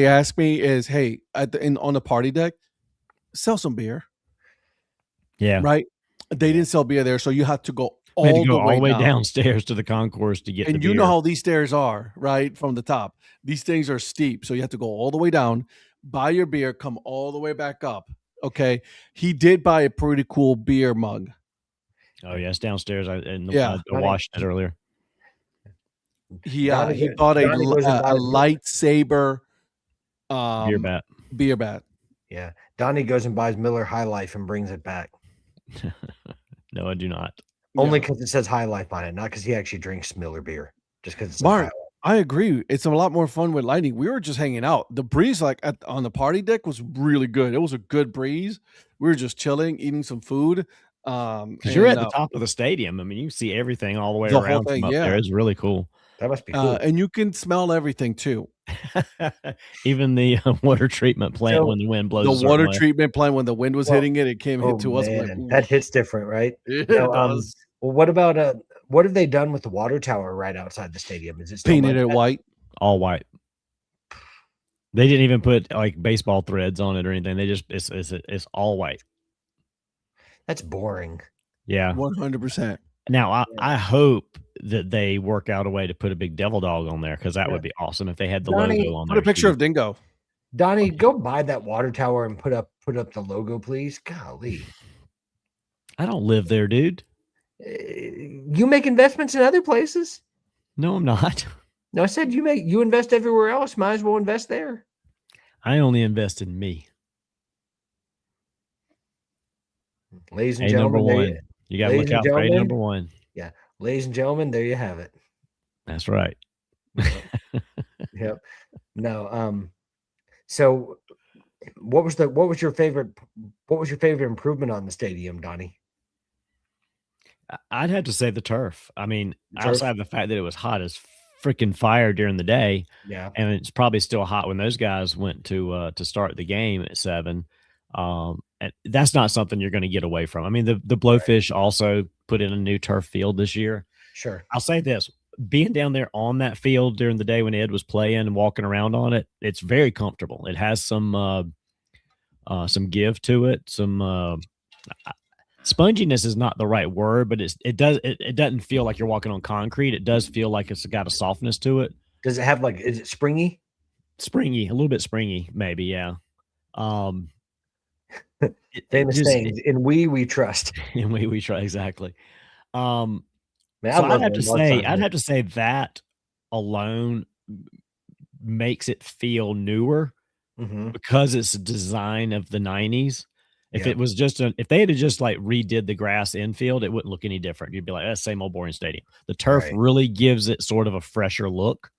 ask me is, hey, on the party deck, sell some beer. Yeah. Right. They didn't sell beer there. So you have to go all the way downstairs to the concourse to get the beer. And you know how these stairs are, right? From the top. These things are steep. So you have to go all the way down, buy your beer, come all the way back up. Okay. He did buy a pretty cool beer mug. Oh, yes. Downstairs. I washed it earlier. He bought a lightsaber beer bat. Yeah. Donnie goes and buys Miller High Life and brings it back. No, I do not. Only because it says High Life on it, not because he actually drinks Miller beer. Just because it's Mark, I agree. It's a lot more fun with lightning. We were just hanging out. The breeze, like on the party deck, was really good. It was a good breeze. We were just chilling, eating some food. Because you're at the top of the stadium. I mean, you can see everything all the way The whole around thing, from up there. yeah. It's really cool. That must be cool. And you can smell everything too. Even the water treatment plant So, when the wind blows. The a certain water way. treatment plant, when the wind was hitting it, it came hit to us. Like, Man, that hits different, right? it Now, does. well, what about what have they done with the water tower right outside the stadium? Is it still Painted like it that? white. All white. They didn't even put like baseball threads on it or anything. They just it's all white. That's boring. Yeah, 100%. Now I hope that they work out a way to put a big devil dog on there, because that would be awesome if they had the Donnie, logo on there. Put a picture of Dingo. Donnie, go buy that water tower and put up the logo, please. Golly, I don't live there, dude. You make investments in other places. No, I'm not. No, I said you invest everywhere else. Might as well invest there. I only invest in me. Ladies and Hey, number gentlemen, one. You got to look out for A number one. Yeah, ladies and gentlemen, there you have it. That's right. Yep. No. So, what was your favorite improvement on the stadium, Donnie? I'd have to say the turf. I mean, Turf? outside of the fact that it was hot as freaking fire during the day, Yeah. and it's probably still hot when those guys went to start the game at 7. And that's not something you're going to get away from. I mean, the Blowfish also put in a new turf field this year. Sure. I'll say this: being down there on that field during the day when Ed was playing and walking around on it, it's very comfortable. It has some give to it. Some sponginess is not the right word, but it doesn't feel like you're walking on concrete. It does feel like it's got a softness to it. Does it have is it springy? Springy, a little bit springy, maybe. Yeah. Famous things in we trust. In we trust, exactly. Man, so I'd have to say that alone makes it feel newer, because it's a design of the 90s. If it was just if they had just like redid the grass infield, it wouldn't look any different. You'd be like, that's same old boring stadium. The turf really gives it sort of a fresher look.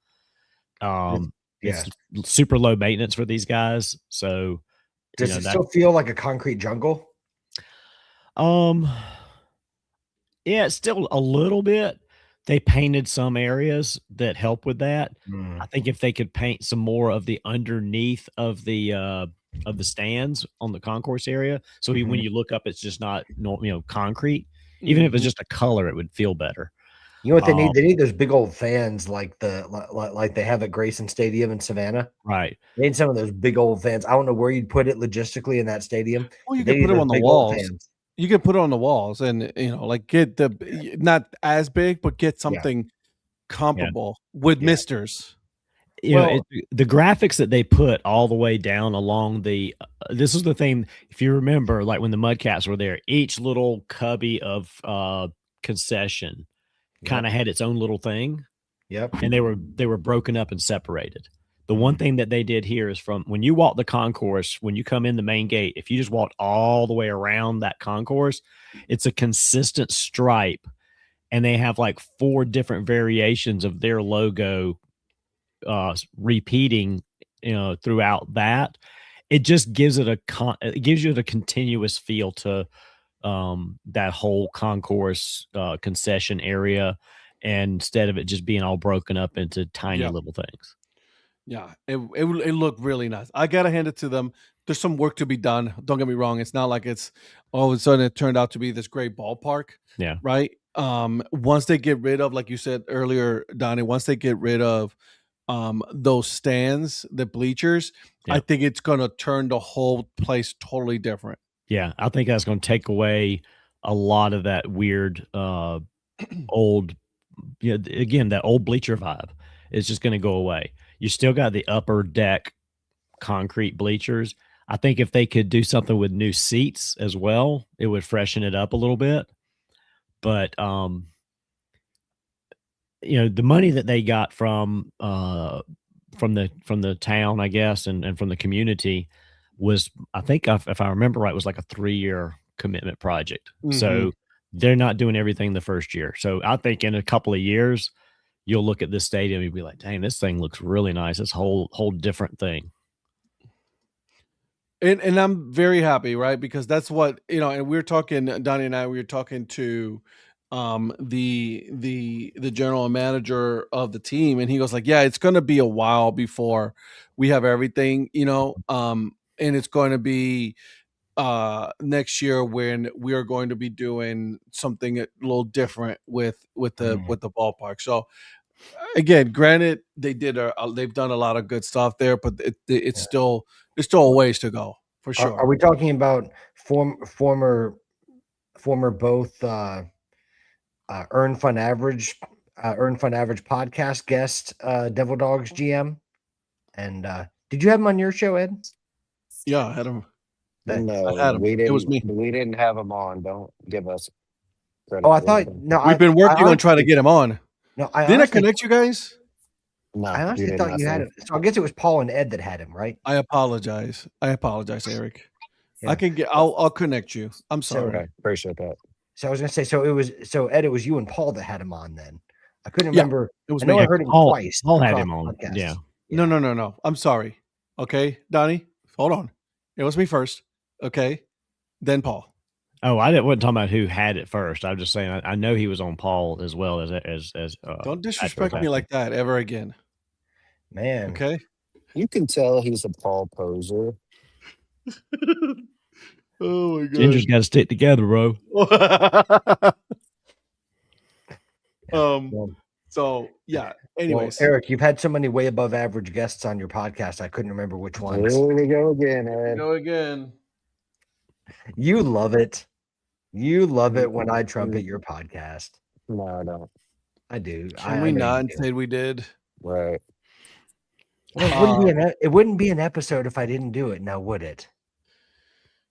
It's super low maintenance for these guys. So does it still feel like a concrete jungle? Yeah, it's still a little bit. They painted some areas that help with that. I think if they could paint some more of the underneath of the stands on the concourse area, so when you look up, it's just not concrete. Even if it's just a color, it would feel better. You know what they need? They need those big old fans like they have at Grayson Stadium in Savannah. Right. They need some of those big old fans. I don't know where you'd put it logistically in that stadium. Well, you can put them on the walls. You can put it on the walls, and like get not as big, but get something comparable with misters. The graphics that they put all the way down along the this is the thing, if you remember, like when the Mudcats were there, each little cubby of concession kind of had its own little thing. Yep. And they were broken up and separated. The one thing that they did here is from when you walk the concourse, when you come in the main gate, if you just walked all the way around that concourse, it's a consistent stripe, and they have like 4 different variations of their logo repeating throughout that. It just gives it it gives you a continuous feel to that whole concourse concession area, and instead of it just being all broken up into tiny little things. Yeah, it looked really nice. I gotta hand it to them. There's some work to be done. Don't get me wrong. It's not like it's all of a sudden it turned out to be this great ballpark. Yeah. Right. Once they get rid of, like you said earlier, Donnie, once they get rid of those stands, the bleachers, I think it's gonna turn the whole place totally different. Yeah, I think that's going to take away a lot of that weird old, again, that old bleacher vibe. It's just going to go away. You still got the upper deck concrete bleachers. I think if they could do something with new seats as well, it would freshen it up a little bit. But the money that they got from the town, I guess, and from the community was, I think, if I remember right, was like a 3-year commitment project. So they're not doing everything the first year. So I think in a couple of years, you'll look at this stadium and you'll be like, dang, this thing looks really nice. This whole different thing. And I'm very happy, right? Because that's what, and we were talking, Donnie and I, we were talking to the general manager of the team, and he goes like, yeah, it's going to be a while before we have everything, and it's going to be next year when we are going to be doing something a little different with the ballpark. So again, granted, they've done a lot of good stuff there, but it's still a ways to go for sure. Are we talking about former both Earn Fun Average podcast guest Devil Dogs GM? And did you have him on your show, Ed? Yeah, I had him. No, I had him. It was me. We didn't have him on. Don't give us credit. Oh, I thought we've been working on trying to get him on. No, didn't I connect you guys? No, I honestly thought you had him. So I guess it was Paul and Ed that had him, right? I apologize, Eric. Yeah. I'll connect you. I'm sorry. Okay, appreciate that. So I was gonna say, Ed, it was you and Paul that had him on then. I couldn't remember. It was I know me. I heard him Paul, twice. Paul had him on. Yeah. No. I'm sorry. Okay, Donnie, hold on. It was me first. Okay, then Paul. Oh, wasn't talking about who had it first. I'm just saying I know he was on Paul as well as. Don't disrespect me like that ever again, man. Okay. You can tell he's a Paul poser. Oh my god. Ginger's got to stick together, bro. So yeah. Anyways, well, Eric, you've had so many way above average guests on your podcast. I couldn't remember which ones. Here we go again, Ed. Go again. You love it. You love it when I trumpet your podcast. No, I don't. I do. Can we not say we did? Right. Well, it wouldn't be an episode if I didn't do it. Now, would it?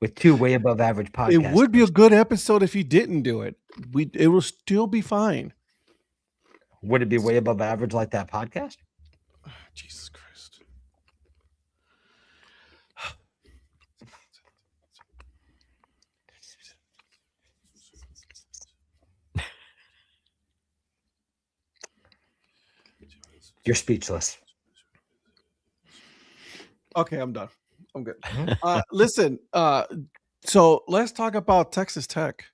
With two way above average podcasts. It would be a good episode if you didn't do it. It will still be fine. Would it be way above average like that podcast? Jesus Christ. You're speechless. Okay, I'm done. I'm good. Listen, so let's talk about Texas Tech.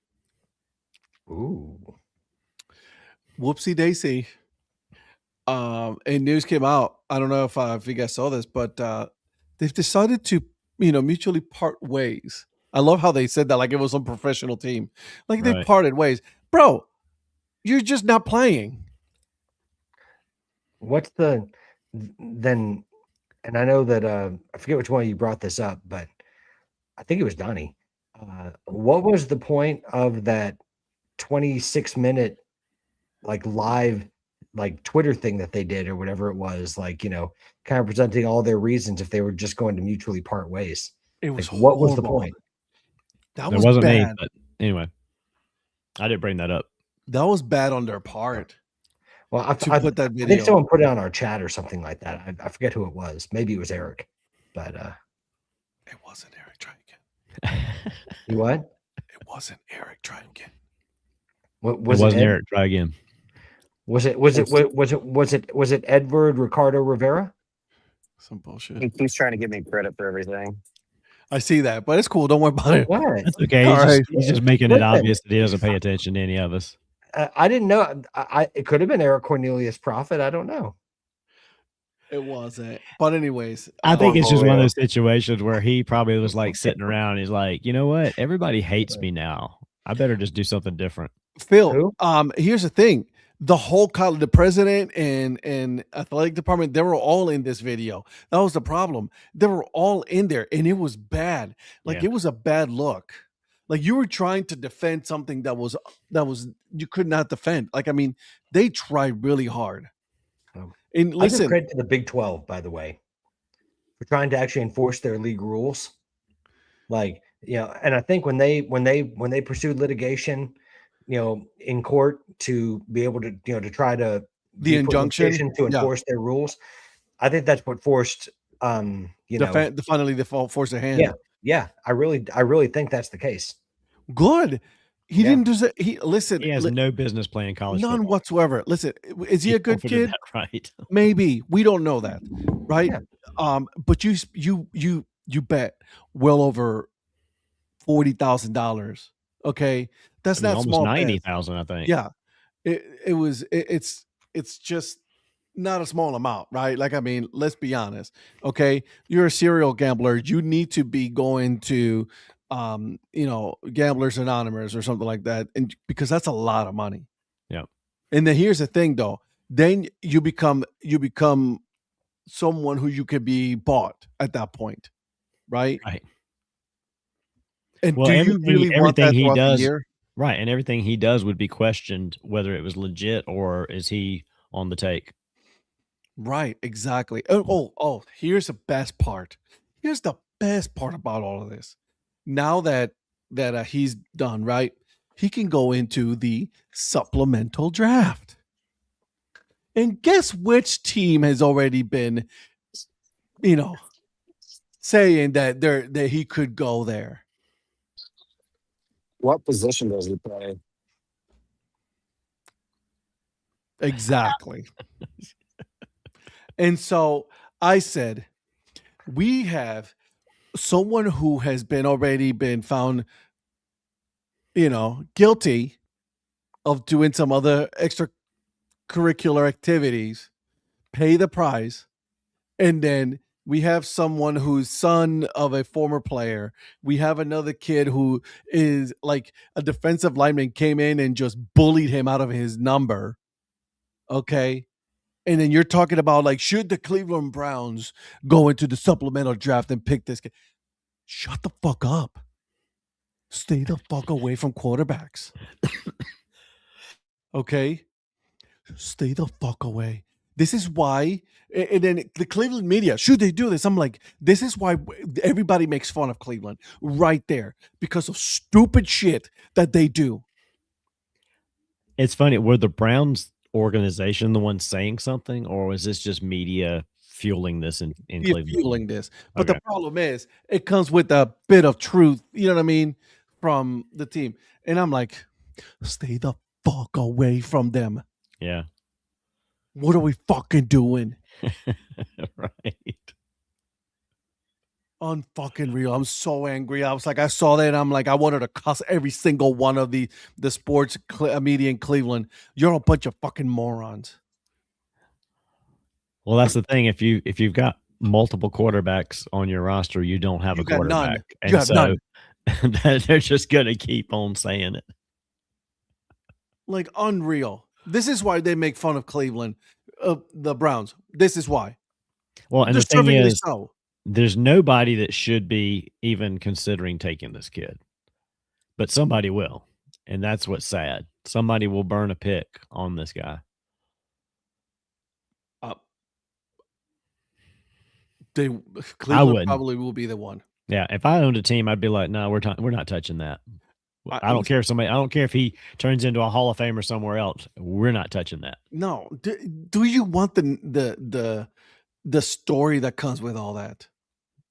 Ooh. Whoopsie daisy. And news came out. I don't know if you guys saw this, but they've decided to, mutually part ways. I love how they said that like it was a professional team. Like they parted ways. Bro, you're just not playing. What's then? And I know that I forget which one you brought this up, but I think it was Donnie. What was the point of that 26-minute like live like Twitter thing that they did or whatever it was, like, kind of presenting all their reasons if they were just going to mutually part ways? It was like, what was the point? That wasn't bad. me, but anyway, I didn't bring that up. That was bad on their part. Well, I put that video. I think someone put it on our chat or something like that. I forget who it was. Maybe it was Eric, but it wasn't Eric. Try again. You what? It wasn't Eric. Try again. What was it? Wasn't Eric? Try again. Was it Edward Ricardo Rivera? Some bullshit. He keeps trying to give me credit for everything. I see that, but it's cool. Don't worry about it. What? That's okay. He's just making it obvious that he doesn't pay attention to any of us. I didn't know. It could have been Eric Cornelius Prophet. I don't know. It wasn't. But anyways, I think it's just one of those situations where he probably was like sitting around. And he's like, you know what? Everybody hates me now. I better just do something different. Phil, here's the thing. The whole college, the president and athletic department, they were all in this video. That was the problem. They were all in there, and it was bad. Like it was a bad look. Like you were trying to defend something that was you could not defend. Like, I mean, they tried really hard. And listen, I give credit to the Big 12, by the way, for trying to actually enforce their league rules. Like, and I think when they pursued litigation, in court to be able to, to try to the injunction to enforce their rules, I think that's what forced, finally the force a hand. Yeah. I really think that's the case. Good. He didn't deserve. Listen. He has no business playing college None football. whatsoever. Listen, is he a good forfeited kid? that right. Maybe. We don't know that, right? Yeah. But you bet well over $40,000. Okay, that's not almost small. 90,000, I think. Yeah, it's just not a small amount, right? Like, I mean, let's be honest. Okay, you're a serial gambler. You need to be going to, Gamblers Anonymous or something like that, and because that's a lot of money. Yeah. And then here's the thing, though. Then you become someone who you could be bought at that point, right? Right. And Well, do you really want that everything he throughout the does, year? right? And everything he does would be questioned whether it was legit or is he on the take. Right, exactly. Oh, here's the best part. Here's the best part about all of this. Now that he's done, right? He can go into the supplemental draft. And guess which team has already been, saying that he could go there. What position does he play? Exactly. And so I said, we have someone who has already been found, guilty of doing some other extracurricular activities, pay the price, and then we have someone who's son of a former player. We have another kid who is like a defensive lineman, came in and just bullied him out of his number. Okay. And then you're talking about, like, should the Cleveland Browns go into the supplemental draft and pick this kid? Shut the fuck up. Stay the fuck away from quarterbacks. Okay? Stay the fuck away. This is why, and then the Cleveland media, should they do this? I'm like, this is why everybody makes fun of Cleveland right there, because of stupid shit that they do. It's funny. Were the Browns organization the one saying something, or was this just media fueling this in Cleveland? Fueling this. But the problem is, it comes with a bit of truth, you know what I mean, from the team. And I'm like, stay the fuck away from them. Yeah. What are we fucking doing? Right. Unfucking real. I'm so angry. I was like, I saw that and I'm like, I wanted to cuss every single one of the sports media in Cleveland. You're a bunch of fucking morons. Well, that's the thing. If you've got multiple quarterbacks on your roster, you don't have a quarterback. None. And so none. They're just going to keep on saying it. Like, unreal. This is why they make fun of Cleveland, the Browns. This is why. Well, and the thing is, so. There's nobody that should be even considering taking this kid, but somebody will. And that's what's sad. Somebody will burn a pick on this guy. Cleveland probably will be the one. Yeah. If I owned a team, I'd be like, no, we're not touching that. I don't care if I don't care if he turns into a Hall of Famer somewhere else. We're not touching that. No. Do you want the story that comes with all that?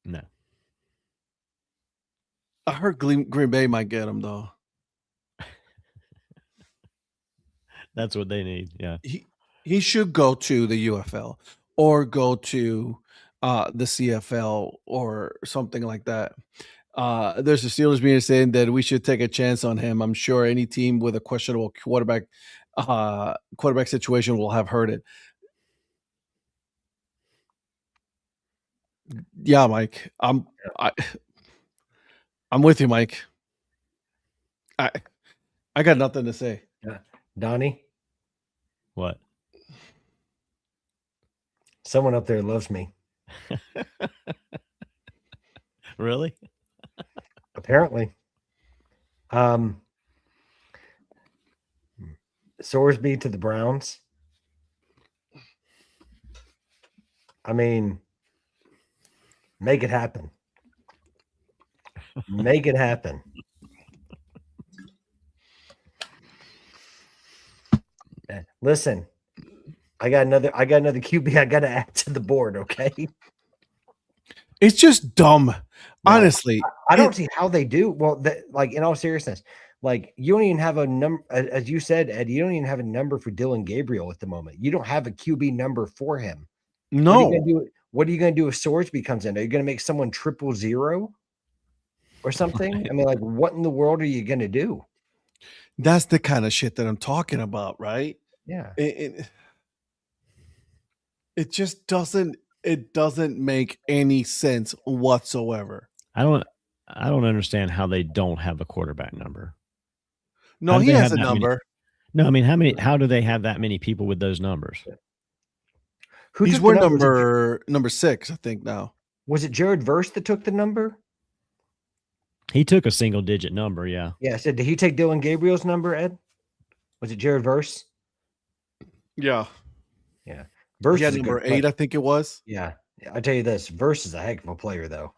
No. I heard Green Bay might get him, though. That's what they need. Yeah. He should go to the UFL or go to the CFL or something like that. There's a Steelers media saying that we should take a chance on him. I'm sure any team with a questionable quarterback situation will have heard it. Yeah, Mike. I'm with you, Mike. I got nothing to say. Yeah. Donnie? What? Someone up there loves me. Really? Apparently. Sorsby to the Browns. I mean, make it happen. Make it happen. Listen, I got another QB I got to add to the board, okay? It's just dumb. Honestly. I don't see how they do. Well, like, in all seriousness, Like, you don't even have a number, as you said, Ed, you don't even have a number for Dylan Gabriel at the moment. You don't have a QB number for him. No. What are you going to do? What are you going to do if Swordsby comes in? Are you going to make someone 000 or something? I mean, like, what in the world are you going to do? That's the kind of shit that I'm talking about, right? Yeah. It just doesn't make any sense whatsoever. I don't understand how they don't have a quarterback number. No, he has a number. No, I mean, how do they have that many people with those numbers? He's wearing number 6, I think now. Was it Jared Verse that took the number? He took a single digit number, yeah. Yeah, I said, did he take Dylan Gabriel's number, Ed? Was it Jared Verse? Yeah. Yeah. Verse is number 8, I think it was. Yeah. I tell you this, Verse is a heck of a player, though.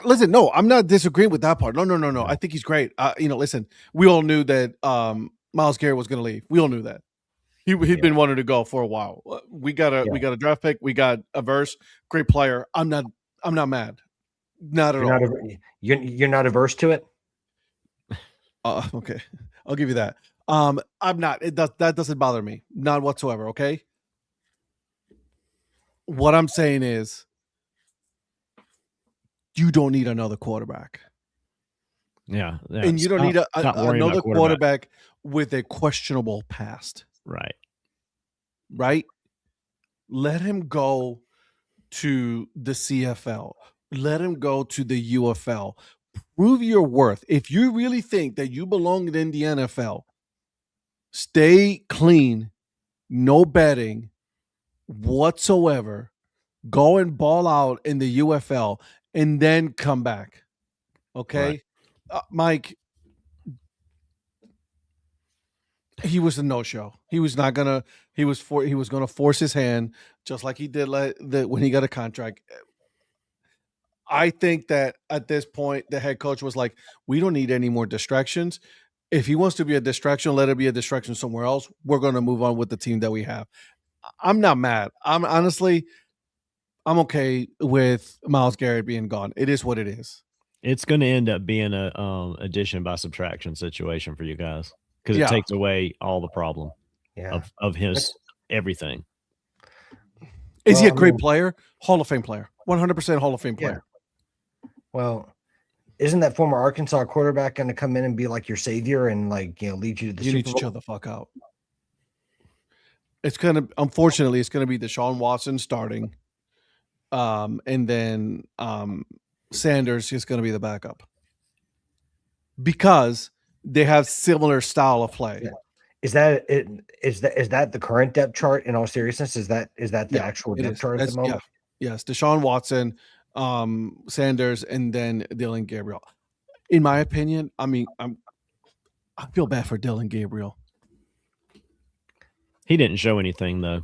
Listen, no, I'm not disagreeing with that part. No. I think he's great. Listen, we all knew that Myles Garrett was going to leave. We all knew that. He'd been wanting to go for a while. We got a draft pick. We got a Verse, great player. I'm not mad. Not at all. You're not averse to it? Okay. I'll give you that. I'm not. That doesn't bother me. Not whatsoever, okay? What I'm saying is you don't need another quarterback. Yeah. And you don't need another quarterback with a questionable past. Right. Let him go to the CFL. Let him go to the UFL. Prove your worth. If you really think that you belong in the NFL, stay clean, no betting whatsoever. Go and ball out in the UFL and then come back. Okay? Right. Mike, he was a no-show. He was not gonna. He was gonna force his hand, just like he did when he got a contract. I think that at this point, the head coach was like, "We don't need any more distractions. If he wants to be a distraction, let it be a distraction somewhere else. We're going to move on with the team that we have." I'm not mad. I'm I'm okay with Myles Garrett being gone. It is what it is. It's going to end up being a addition by subtraction situation for you guys because it takes away all the problem of his everything. Is he a great player? Hall of Fame player. 100% Hall of Fame player. Well, isn't that former Arkansas quarterback going to come in and be like your savior and lead you to the Super Bowl? You need to chill the fuck out. Unfortunately, it's going to be Deshaun Watson starting. And then Sanders is going to be the backup because they have similar style of play. Yeah. Is that the current depth chart? In all seriousness, is that the actual depth chart at the moment? Yes, Deshaun Watson, Sanders, and then Dylan Gabriel. In my opinion, I feel bad for Dylan Gabriel. He didn't show anything though.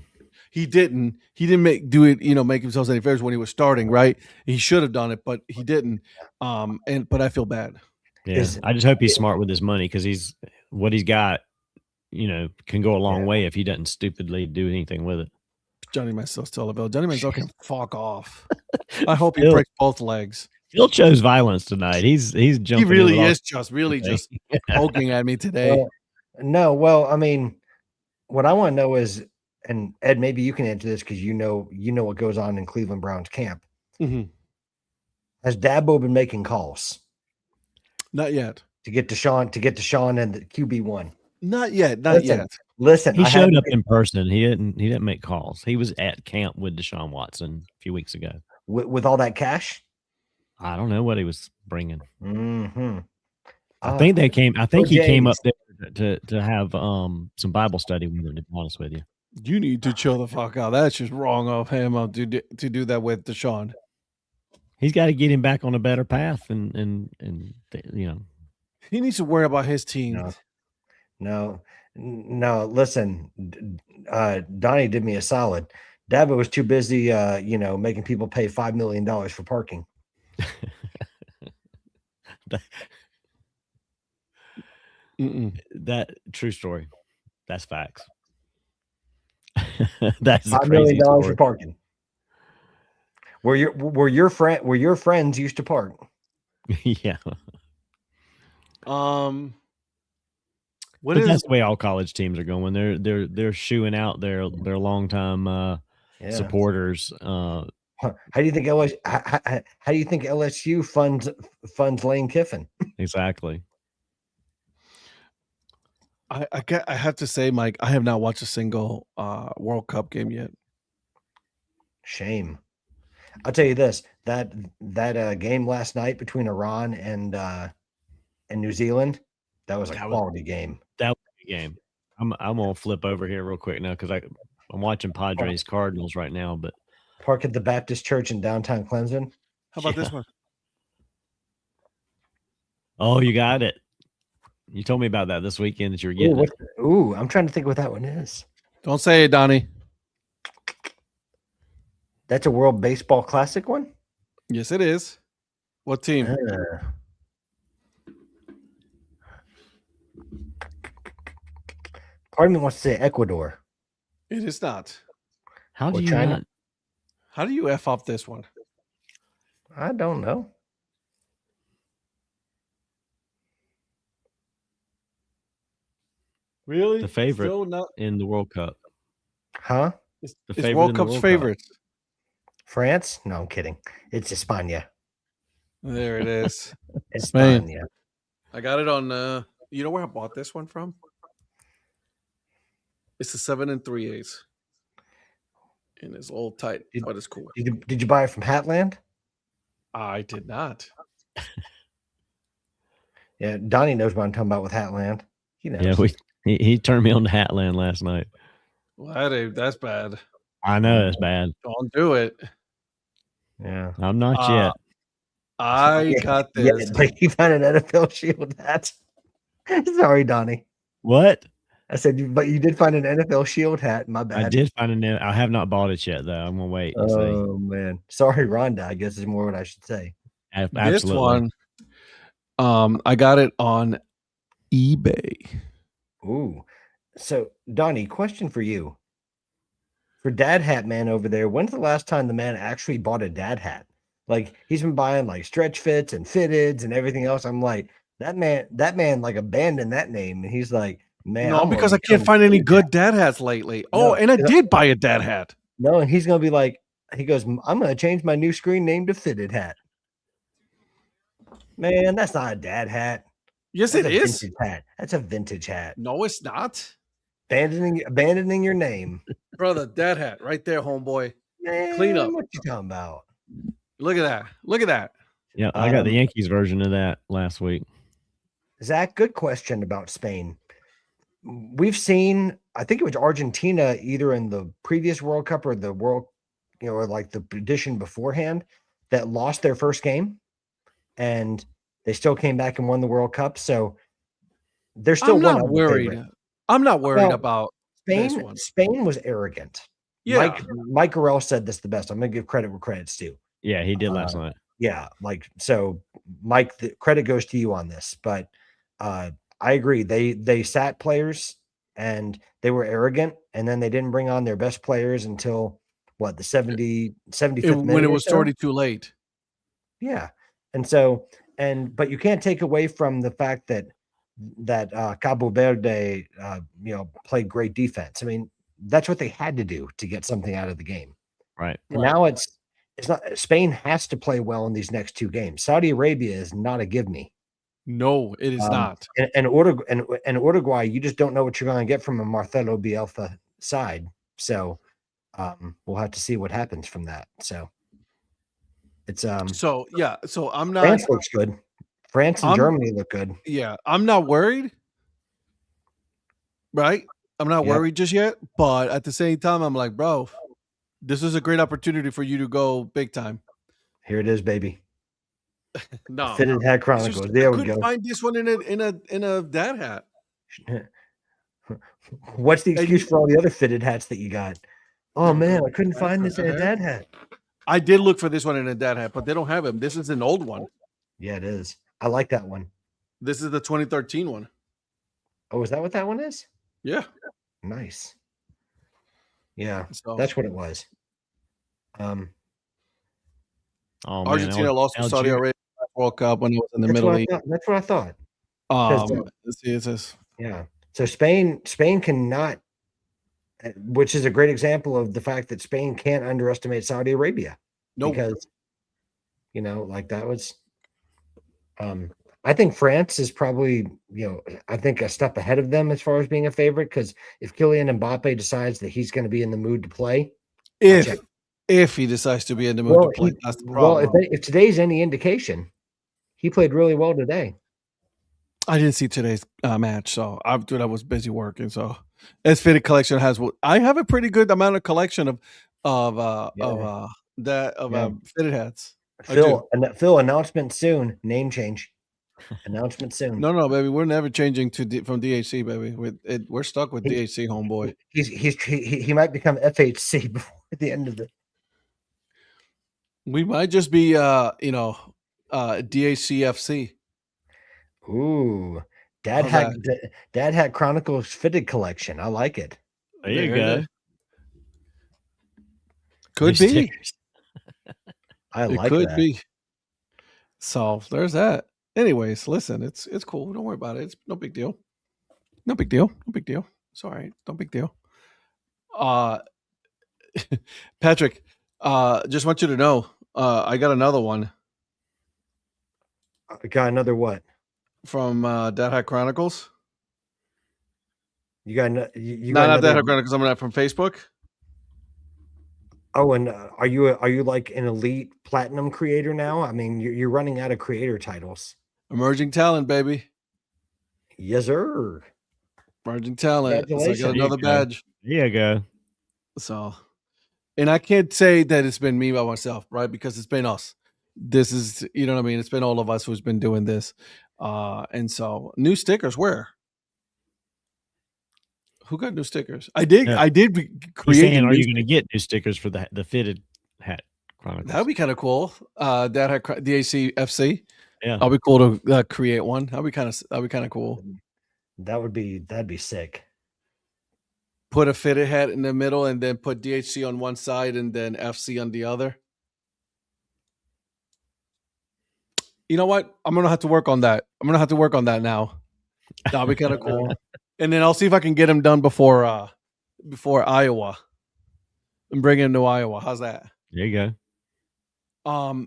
He didn't make himself any favors when he was starting, right? He should have done it, but he didn't. But I feel bad. Yeah, I just hope he's smart with his money because what he's got, can go a long way if he doesn't stupidly do anything with it. Johnny Manziel's television. Johnny Manziel can fuck off. I hope he breaks both legs. Phil chose violence tonight. He's jumping. He really is just poking at me today. Well, I mean, what I want to know is, and Ed, maybe you can answer this because you know what goes on in Cleveland Browns camp. Mm-hmm. Has Dabo been making calls? Not yet. To get Deshaun and the QB1. Not yet. Listen, he showed up in person. He didn't make calls. He was at camp with Deshaun Watson a few weeks ago. With all that cash? I don't know what he was bringing. Mm-hmm. I think he came up there to have some Bible study with him, to be honest with you. You need to chill the fuck out. That's just wrong of him to do that with Deshaun. He's got to get him back on a better path, and he needs to worry about his team. No. Listen, Donnie did me a solid. Dabo was too busy, making people pay $5 million for parking. That true story. That's facts. That's $5 million for parking. Where your friends used to park. Yeah. What But is that's the way all college teams are going. They're shooing out their longtime supporters. How do you think LSU funds Lane Kiffin? Exactly. I have to say, Mike, I have not watched a single World Cup game yet. Shame. I'll tell you this: that game last night between Iran and New Zealand, that was a quality game. That was a game. I'm gonna flip over here real quick now because I'm watching Padres Cardinals right now. But Park at the Baptist Church in downtown Clemson. How about this one? Oh, you got it. You told me about that this weekend that you were getting. I'm trying to think what that one is. Don't say it, Donnie. That's a World Baseball Classic one? Yes, it is. What team? Part of me wants to say Ecuador. It is not. How do you China? not? How do you F off this one? I don't know. Really? The favorite Still not... in the World Cup. Huh? It's favorite World in the Cup's World Cup. favorites. France? No, I'm kidding. It's España. There it is. España. I got it on. You know where I bought this one from? It's a 7 3/8, and it's a little tight, but it's cool. Did you buy it from Hatland? I did not. Yeah, Donnie knows what I'm talking about with Hatland. He knows. Yeah, he turned me on to Hatland last night. Well, that's bad. I know it's bad. Don't do it. Yeah, I'm not yet. I got this. Yeah, but you found an NFL Shield hat. Sorry, Donnie. What? I said, but you did find an NFL Shield hat. My bad. I did find I have not bought it yet, though. I'm gonna wait. And Oh man, sorry, Rhonda. I guess is more what I should say. Absolutely. This one, I got it on eBay. Ooh, so Donnie, question for you. For Dad Hat Man over there, when's the last time the man actually bought a dad hat? Like he's been buying like stretch fits and fitteds and everything else. I'm like, that man like abandoned that name, and he's like, man, No, because I can't find any good dad hats lately. No, and I did buy a dad hat. No, and he's gonna be like, he goes, I'm gonna change my new screen name to Fitted Hat. Man, that's not a dad hat. Yes, That's it a is. vintage hat. That's a vintage hat. No, it's not. Abandoning your name. Brother, dad hat right there, homeboy. Man, Clean up. what you talking about? Look at that. Look at that. Yeah, I got the Yankees version of that last week. Zach, good question about Spain. We've seen, I think it was Argentina either in the previous World Cup or the World, or like the edition beforehand that lost their first game and they still came back and won the World Cup. So they're still I'm not worried. I'm not worried about Spain. this one. Spain was arrogant. Yeah. Mike Garrell said this the best. I'm going to give credit where credit's due. Yeah, he did last night. Yeah, so Mike, the credit goes to you on this, but I agree. They sat players and they were arrogant, and then they didn't bring on their best players until what, the 75th minute when it was already too late. Yeah, but you can't take away from the fact that Cabo Verde played great defense. I mean, that's what they had to do to get something out of the game. Right. And now it's not. Spain has to play well in these next two games. Saudi Arabia is not a give me. No, it is not. And Uruguay, you just don't know what you're going to get from a Marcelo Bielsa side. So we'll have to see what happens from that. So it's So I'm not. France looks good. France and Germany look good. Yeah, I'm not worried. Right? I'm not worried just yet, but at the same time, I'm like, bro, this is a great opportunity for you to go big time. Here it is, baby. No, Fitted Hat Chronicle. There we go. Couldn't find this one in a dad hat. What's the excuse for all the other fitted hats that you got? Oh man, I couldn't find this in a dad hat. I did look for this one in a dad hat, but they don't have him. This is an old one. Yeah, it is. I like that one. This is the 2013 one. Oh, is that what that one is? Yeah. Nice. Yeah, So, that's what it was. Argentina lost to Saudi Arabia World Cup when it was in the Middle East. That's what I thought. Let's see, it says. Yeah, So Spain cannot, which is a great example of the fact that Spain can't underestimate Saudi Arabia. Nope. Because, like that was, I think France is probably, I think a step ahead of them as far as being a favorite. Because if Kylian Mbappe decides that he's going to be in the mood to play, if he decides to be in the mood to play, that's the problem. If today's any indication, he played really well today. I didn't see today's match, so I was busy working. So, as Fitted Collection I have a pretty good amount of collection of fitted hats. Phil, announcement soon. Name change. Announcement soon. No, baby, we're never changing from DHC, baby. We're stuck with DHC, homeboy. He might become FHC before the end of the. We might just be DHCFC. Ooh, Dad Hat Chronicles Fitted Collection. I like it. There you go. Could be. I like it. Could that. be. So there's that. Anyways, listen, it's cool. Don't worry about it. It's no big deal. No big deal. No big deal. It's all right. No big deal. Patrick, just want you to know, I got another one. I got another what? From Dad Hat Chronicles. You got not Dad Hat Chronicles. I'm not from Facebook. Oh, and are you like an elite platinum creator now? I mean, you're running out of creator titles. Emerging talent, baby. Yes, sir. Emerging talent. So I got another badge. There you go. So, and I can't say that it's been me by myself, right? Because it's been us. This is, you know what I mean? It's been all of us who's been doing this. And so new stickers, where? Who got new stickers? I did create. Are you going to get new stickers for the Fitted Hat Chronicles? That'd be kind of cool. That had DHC FC. Yeah, that'd be cool to create one. That'd be kind of cool. That'd be sick. Put a Fitted Hat in the middle, and then put DHC on one side, and then FC on the other. You know what? I'm gonna have to work on that. Now. That'll be kind of cool. And then I'll see if I can get them done before Iowa, and bring him to Iowa. How's that? There you go.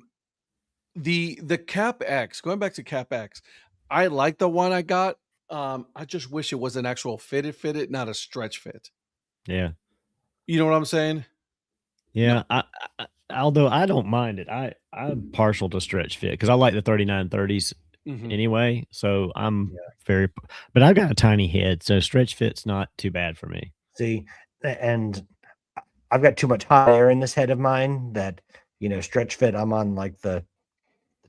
The Cap X. Going back to Cap X, I like the one I got. I just wish it was an actual fitted, not a stretch fit. Yeah. You know what I'm saying? Yeah. No. Although I don't mind it. I'm partial to stretch fit because I like the 3930s anyway. So I'm but I've got a tiny head, so stretch fit's not too bad for me. See, and I've got too much hot air in this head of mine that, stretch fit, I'm on like the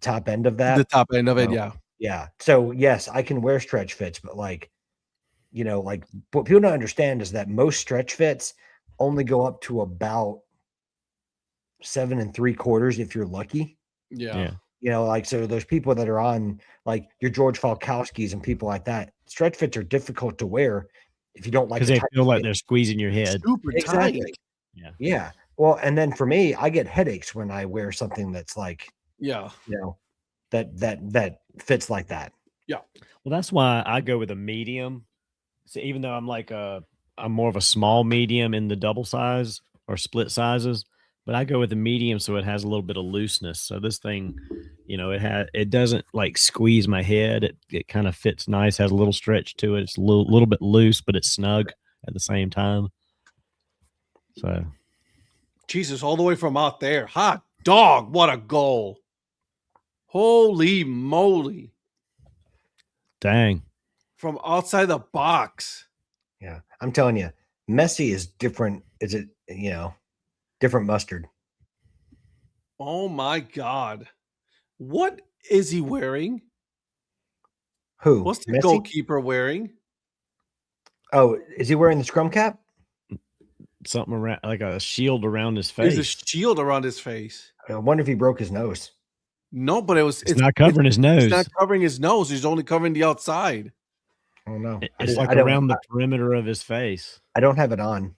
top end of that. The top end of it, yeah. Yeah. So yes, I can wear stretch fits, but like what people don't understand is that most stretch fits only go up to about 7 3/4 if you're lucky. Yeah. So there's people that are on like your George Falkowskis and people like that. Stretch fits are difficult to wear if you don't like because they feel like they're squeezing your head. Super tight. Yeah. Well, and then for me, I get headaches when I wear something that's like, that fits like that. Yeah. Well, that's why I go with a medium. So even though I'm more of a small medium in the double size or split sizes, but I go with the medium so it has a little bit of looseness. So this thing, it doesn't like squeeze my head. It kind of fits nice, has a little stretch to it. It's a little bit loose, but it's snug at the same time. So, Jesus, all the way from out there. Hot dog, what a goal. Holy moly. Dang. From outside the box. Yeah, I'm telling you, Messi is different. Is it, different mustard. Oh my God. What is he wearing? Who? What's the Messi? goalkeeper wearing? Oh, is he wearing the scrum cap? Something around like a shield around his face. There's a shield around his face. I wonder if he broke his nose. No, but it's not covering his nose. It's not covering his nose. He's only covering the outside. Oh no. It's like around the perimeter of his face. I don't have it on.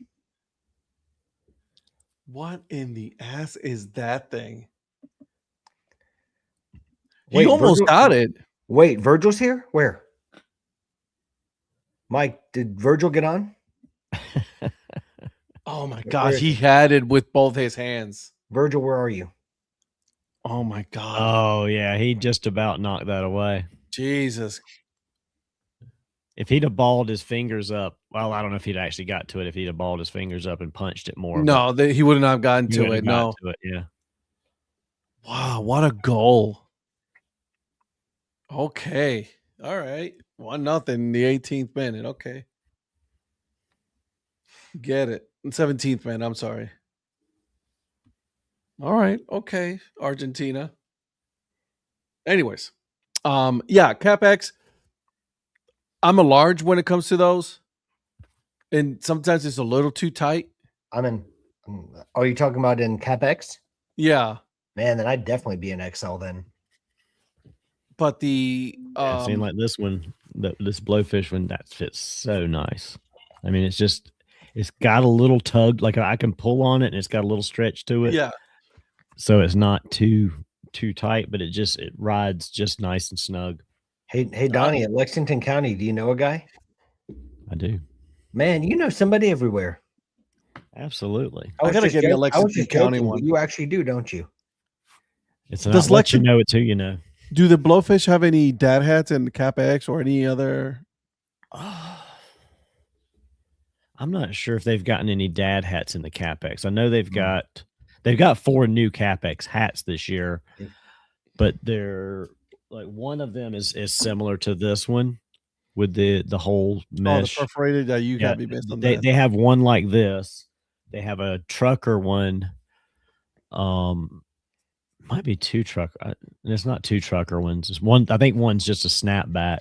What in the ass is that thing? Wait, he almost got it. Wait, Virgil's here? Where? Mike, did Virgil get on? Oh my Where gosh, is he he? had it with both his hands. Virgil, where are you? Oh my god, Oh yeah, he just about knocked that away. Jesus! If he'd have balled his fingers up, well, I don't know if he'd actually got to it. If he'd have balled his fingers up and punched it more, No, he wouldn't have gotten he to wouldn't it. have got No. to it. Yeah. Wow, what a goal! Okay, all right, 1-0 in the 18th minute. Okay, get it. 17th minute. I'm sorry. All right, okay, Argentina. Anyways, yeah, CapEx. I'm a large when it comes to those, and sometimes it's a little too tight. I'm in. Are you talking about in CapEx? Yeah, Man, then I'd definitely be an XL then. but the Yeah, seeing like this one, this blowfish one, that fits so nice. I mean, it's got a little tug, like I can pull on it, and it's got a little stretch to it. yeah, So it's not too tight, but it rides just nice and snug. Hey, Donnie, at Lexington County, do you know a guy? I do. Man, you know somebody everywhere. Absolutely. I gotta get the Lexington County one. You actually do, don't you? It's not let you know it too, you know. Do the blowfish have any dad hats and CapEx or any other? I'm not sure if they've gotten any dad hats in the CapEx. I know they've got 4 new CapEx hats this year, but they're like one of them is similar to this one with the whole mesh. Oh, the perforated. You got me based on that. They have one like this. They have a trucker one. Might be 2 trucker. It's not 2 trucker ones. It's one. I think one's just a snapback.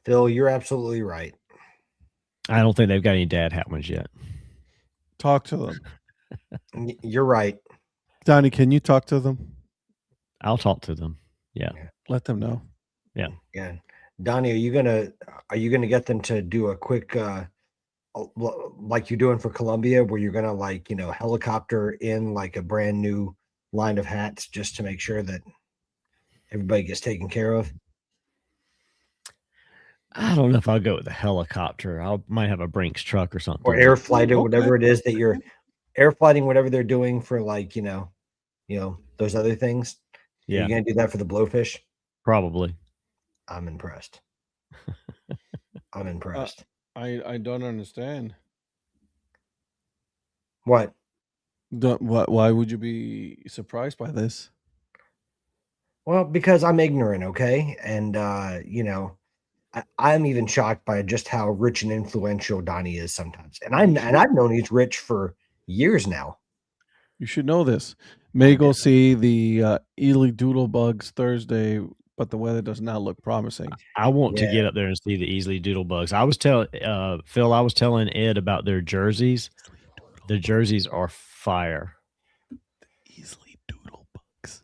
Phil, you're absolutely right. I don't think they've got any dad hat ones yet. Talk to them. You're right. Donnie, can you talk to them? I'll talk to them. Yeah. Let them know. Yeah. Yeah. Donnie, are you gonna get them to do a quick like you're doing for Columbia, where you're gonna helicopter in like a brand new line of hats just to make sure that everybody gets taken care of? I don't know if I'll go with a helicopter. I might have a Brinks truck or something. Or air flight or whatever it is that you're air flighting, whatever they're doing for those other things. Yeah. You're gonna do that for the blowfish? Probably. I'm impressed. I'm impressed. I don't understand. What? Why would you be surprised by this? Well, because I'm ignorant, okay? And I'm even shocked by just how rich and influential Donnie is sometimes. And I've known he's rich for years now. You should know this. May go see the Ely Doodle Bugs Thursday, but the weather does not look promising. I want to get up there and see the Easily Doodle Bugs. I was telling Phil, I was telling Ed about their jerseys. Their jerseys are fire. Easily Doodle Bugs.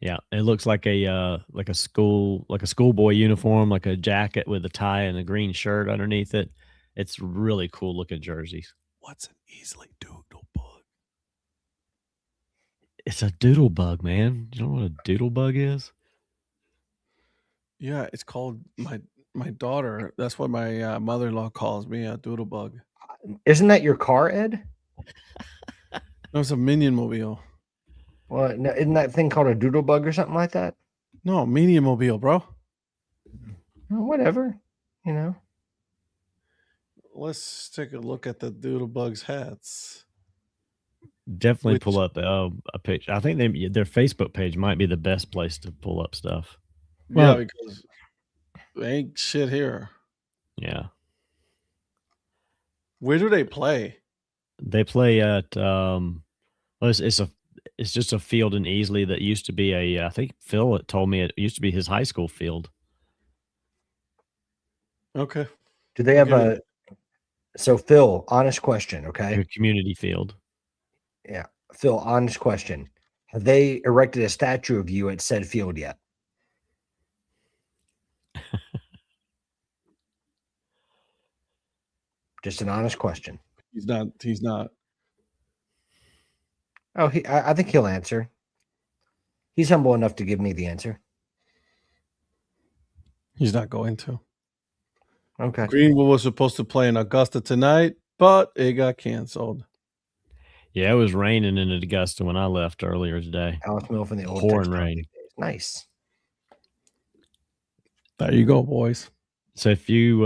Yeah, it looks like a schoolboy uniform, like a jacket with a tie and a green shirt underneath it. It's really cool looking jerseys. What's an Easily Doodle Bug? It's a doodle bug, man. You know what a doodle bug is? Yeah, it's called my daughter. That's what my mother-in-law calls me, a doodle bug. Isn't that your car, Ed? No, it's a Minion Mobile. Well, no, isn't that thing called a doodle bug or something like that? No, Minion Mobile, bro. Well, whatever, Let's take a look at the doodle bugs hats. Definitely pull up a picture. I think their Facebook page might be the best place to pull up stuff. Well, yeah, because there ain't shit here. Yeah. Where do they play? They play at it's just a field in Easley that used to be I think Phil told me it used to be his high school field. Okay. Do they have so Phil, honest question, okay? A community field. Yeah. Phil, honest question. Have they erected a statue of you at said field yet? Just an honest question. He's not. Oh, I think he'll answer. He's humble enough to give me the answer. He's not going to. Okay. Greenwood was supposed to play in Augusta tonight, but it got canceled. Yeah, it was raining in Augusta when I left earlier today. Alice Mill from the old Pouring textile rain. days. Nice. There you go, boys. So if you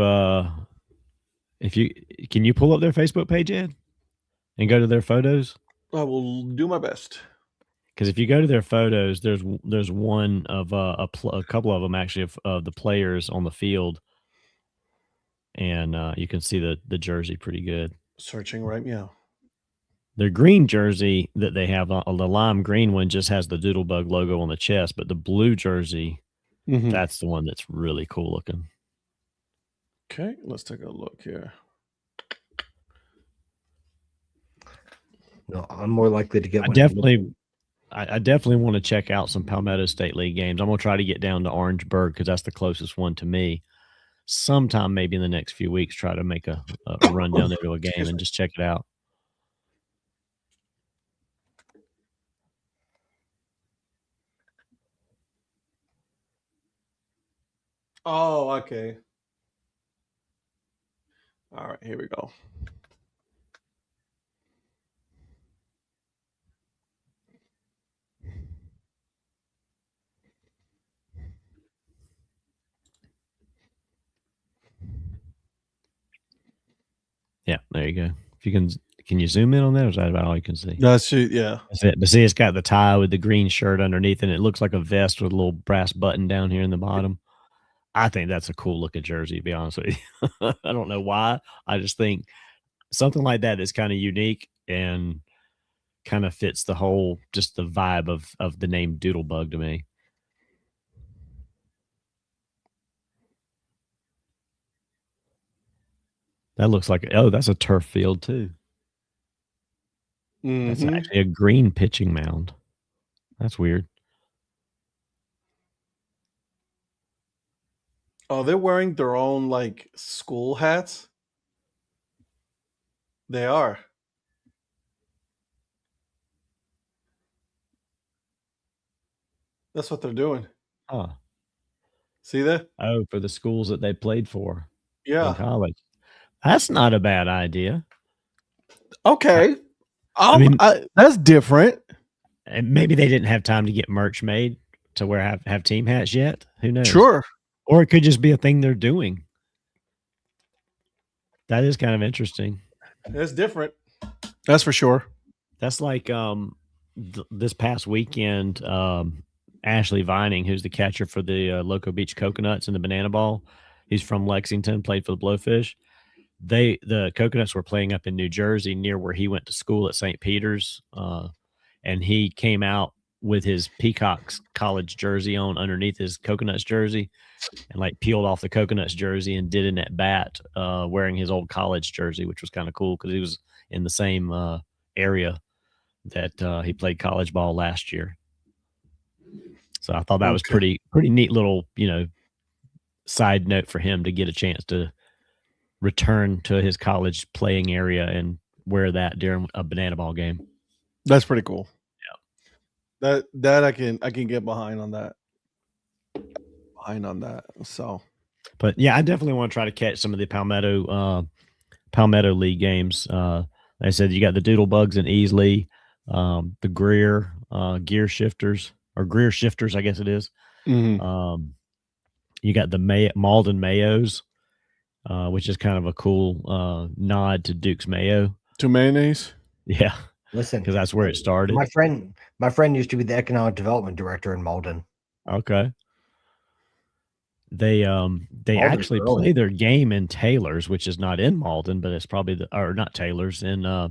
can you pull up their Facebook page, Ed, and go to their photos? I will do my best. Because if you go to their photos, there's one of a couple of them actually of the players on the field, and you can see the jersey pretty good. Searching right now. Their green jersey that they have, the lime green one, just has the Doodlebug logo on the chest, but the blue jersey, that's the one that's really cool looking. Okay, let's take a look here. No, I'm more likely to get I one. definitely want to check out some Palmetto State League games. I'm going to try to get down to Orangeburg because that's the closest one to me. Sometime maybe in the next few weeks, try to make a run down there to a game and just check it out. Oh, okay. All right, here we go. Yeah, there you go. If you can you zoom in on that, or is that about all you can see? That's it, yeah. That's it. But see, it's got the tie with the green shirt underneath, and it looks like a vest with a little brass button down here in the bottom. I think that's a cool looking jersey, to be honest with you. I don't know why. I just think something like that is kind of unique and kind of fits the whole, just the vibe of the name Doodlebug to me. That looks like, oh, that's a turf field too. That's actually a green pitching mound. That's weird. Oh, they're wearing their own like school hats. They are. That's what they're doing. Huh. See that? Oh, for the schools that they played for in Yeah. college. That's not a bad idea. Okay. I mean, that's different. And maybe they didn't have time to get merch made to wear have team hats yet. Who knows? Sure. Or it could just be a thing they're doing. That is kind of interesting. It's different. That's for sure. That's like this past weekend, Ashley Vining, who's the catcher for the Loco Beach Coconuts in the Banana Ball. He's from Lexington, played for the Blowfish. The Coconuts were playing up in New Jersey near where he went to school at St. Peter's. And he came out with his Peacocks college jersey on underneath his Coconuts jersey and like peeled off the Coconuts jersey and did an at bat wearing his old college jersey, which was kind of cool because he was in the same area that he played college ball last year. So I thought that was pretty neat little, side note for him to get a chance to return to his college playing area and wear that during a banana ball game. That's pretty cool. Yeah. That I can get behind on that. So, but yeah, I definitely want to try to catch some of the Palmetto League games. Like I said, you got the Doodlebugs and Easley, the Greer Gear Shifters or Greer Shifters, I guess it is. Mm-hmm. You got the Malden Mayos, which is kind of a cool nod to Duke's Mayo. To mayonnaise? Yeah. Listen, because that's where it started. My friend used to be the economic development director in Malden. Okay. They actually play their game in Taylor's, which is not in Malden, but it's probably not Taylor's in I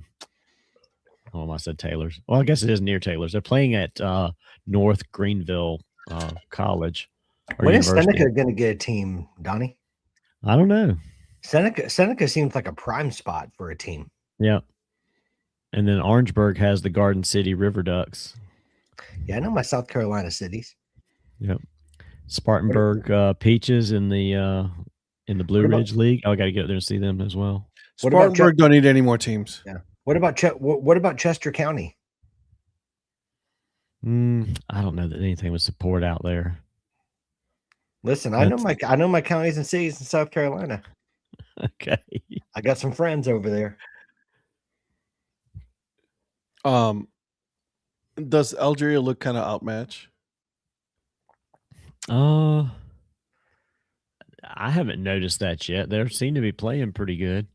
said Taylor's. Well, I guess it is near Taylor's. They're playing at North Greenville College. When is Seneca going to get a team, Donnie? I don't know. Seneca seems like a prime spot for a team. Yeah. And then Orangeburg has the Garden City River Ducks. Yeah, I know my South Carolina cities. Yep. Spartanburg Peaches in the Blue Ridge League. I got to get there and see them as well. Spartanburg don't need any more teams. Yeah. What about Chester County? I don't know that anything would support out there. Listen, I know my counties and cities in South Carolina. Okay. I got some friends over there. Does Algeria look kind of outmatched? I haven't noticed that yet. They seem to be playing pretty good.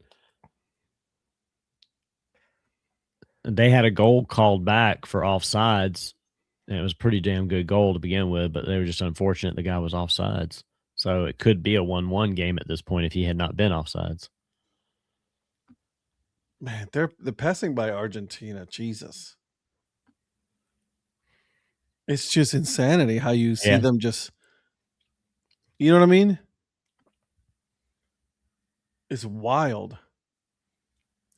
They had a goal called back for offsides, and it was a pretty damn good goal to begin with, but they were just unfortunate the guy was offsides. So it could be a 1-1 game at this point if he had not been offsides. Man, they're passing by Argentina. Jesus. It's just insanity how you see them just, you know what I mean? It's wild.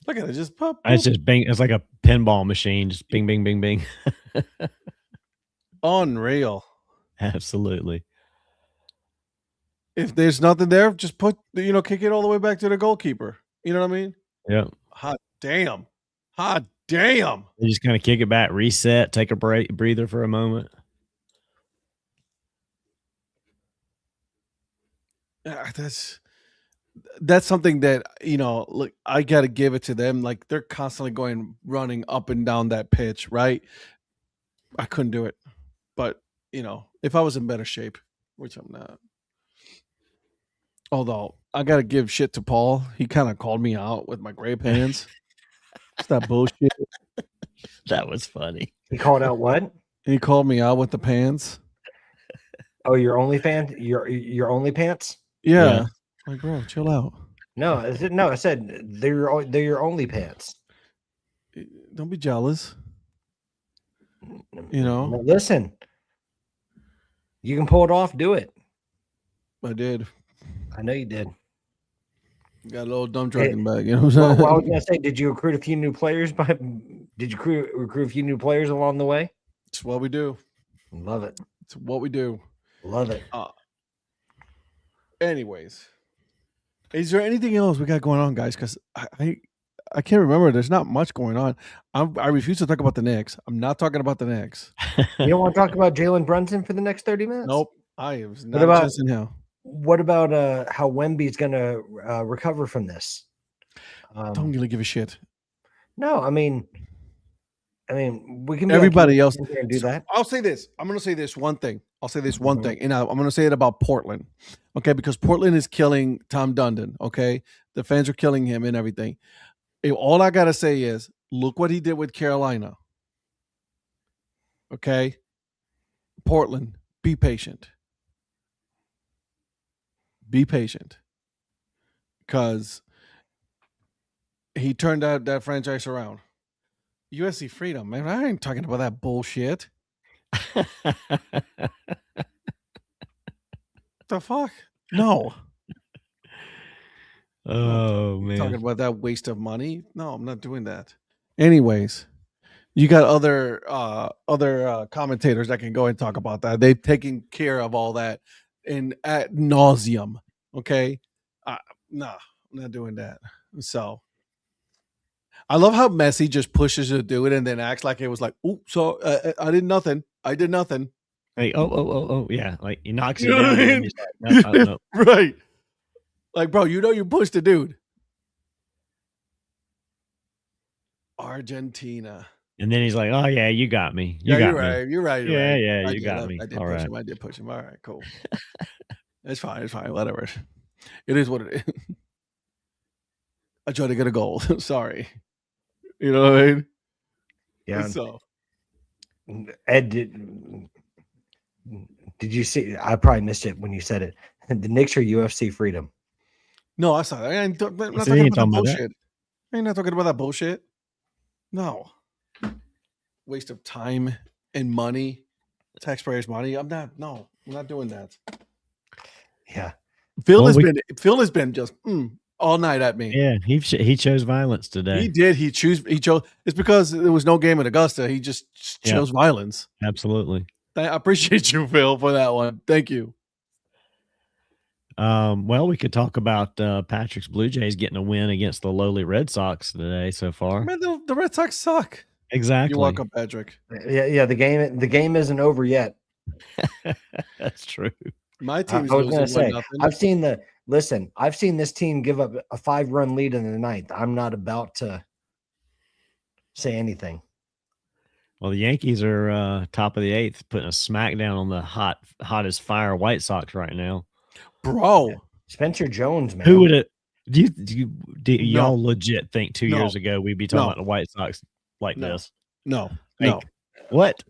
Look at it, just pop. It's just bing. It's like a pinball machine, just bing, bing, bing, bing. Unreal. Absolutely. If there's nothing there, just kick it all the way back to the goalkeeper. You know what I mean? Yeah. Hot damn. Hot damn. They just kind of kick it back, reset, take a breather for a moment. That's something that, look, I got to give it to them. Like, they're constantly running up and down that pitch, right? I couldn't do it. But, if I was in better shape, which I'm not. Although, I got to give shit to Paul. He kind of called me out with my gray pants. It's that bullshit. That was funny. He called out what? He called me out with the pants. Oh, your OnlyFans? Your only pants? Yeah. Like, bro, chill out. No, I said they're your only pants. Don't be jealous. Listen, you can pull it off. Do it. I did. I know you did. Got a little dump truck in the back. You know what I'm saying? Well, I was gonna say, did you recruit a few new players? Did you recruit a few new players along the way? It's what we do. Love it. It's what we do. Love it. Anyways, is there anything else we got going on, guys? Because I can't remember. There's not much going on. I refuse to talk about the Knicks. I'm not talking about the Knicks. You don't want to talk about Jalen Brunson for the next 30 minutes? Nope. I was not interested in him. What about how Wemby's going to recover from this? Don't really give a shit. No, I mean, we can. Everybody else do that. I'll say this. I'm going to say this one thing. I'll say this one thing, and I'm going to say it about Portland, okay? Because Portland is killing Tom Dundon, okay? The fans are killing him and everything. All I got to say is, look what he did with Carolina, okay? Portland, be patient. Be patient, because he turned that franchise around. USC Freedom, man. I ain't talking about that bullshit. The fuck? No. Oh, man. Talking about that waste of money? No, I'm not doing that. Anyways, you got other commentators that can go and talk about that. They've taken care of all that ad nauseum. Okay? Nah, I'm not doing that. So I love how Messi just pushes to do it and then acts like it was like, oh, so I did nothing. I did nothing. Like, oh, yeah. Like, he knocks it You know down. what I mean? And he's like, no, I don't know. Right. Like, bro, you pushed the dude. Argentina. And then he's like, oh, yeah, you got me. You're right. You're right. Yeah, you got me. I did All push right. him. I did push him. All right, cool. It's fine. Whatever. It is what it is. I tried to get a goal. Sorry. You know what I mean? Yeah. So, Ed, did you see? I probably missed it when you said it. The Knicks are UFC Freedom. no, I saw that. I'm not talking about that bullshit. I ain't not talking about that bullshit. No. Waste of time and money, taxpayers' money. I'm not doing that. Yeah. Phil has been just all night at me. Yeah, he chose violence today. He did. He chose. It's because there was no game at Augusta. He just chose violence. Absolutely. I appreciate you, Phil, for that one. Thank you. Well, we could talk about Patrick's Blue Jays getting a win against the lowly Red Sox today so far. Man, the Red Sox suck. Exactly. You're welcome, Patrick. Yeah. The game isn't over yet. That's true. My team is I was going to losing say, 1-0. I've seen this team give up a 5-run lead in the ninth. I'm not about to say anything. Well, the Yankees are top of the eighth, putting a smackdown on the hottest fire White Sox right now. Bro. Spencer Jones, man. Who would it? Do y'all No. legit think 2 years ago we'd be talking about the White Sox like this? No. What?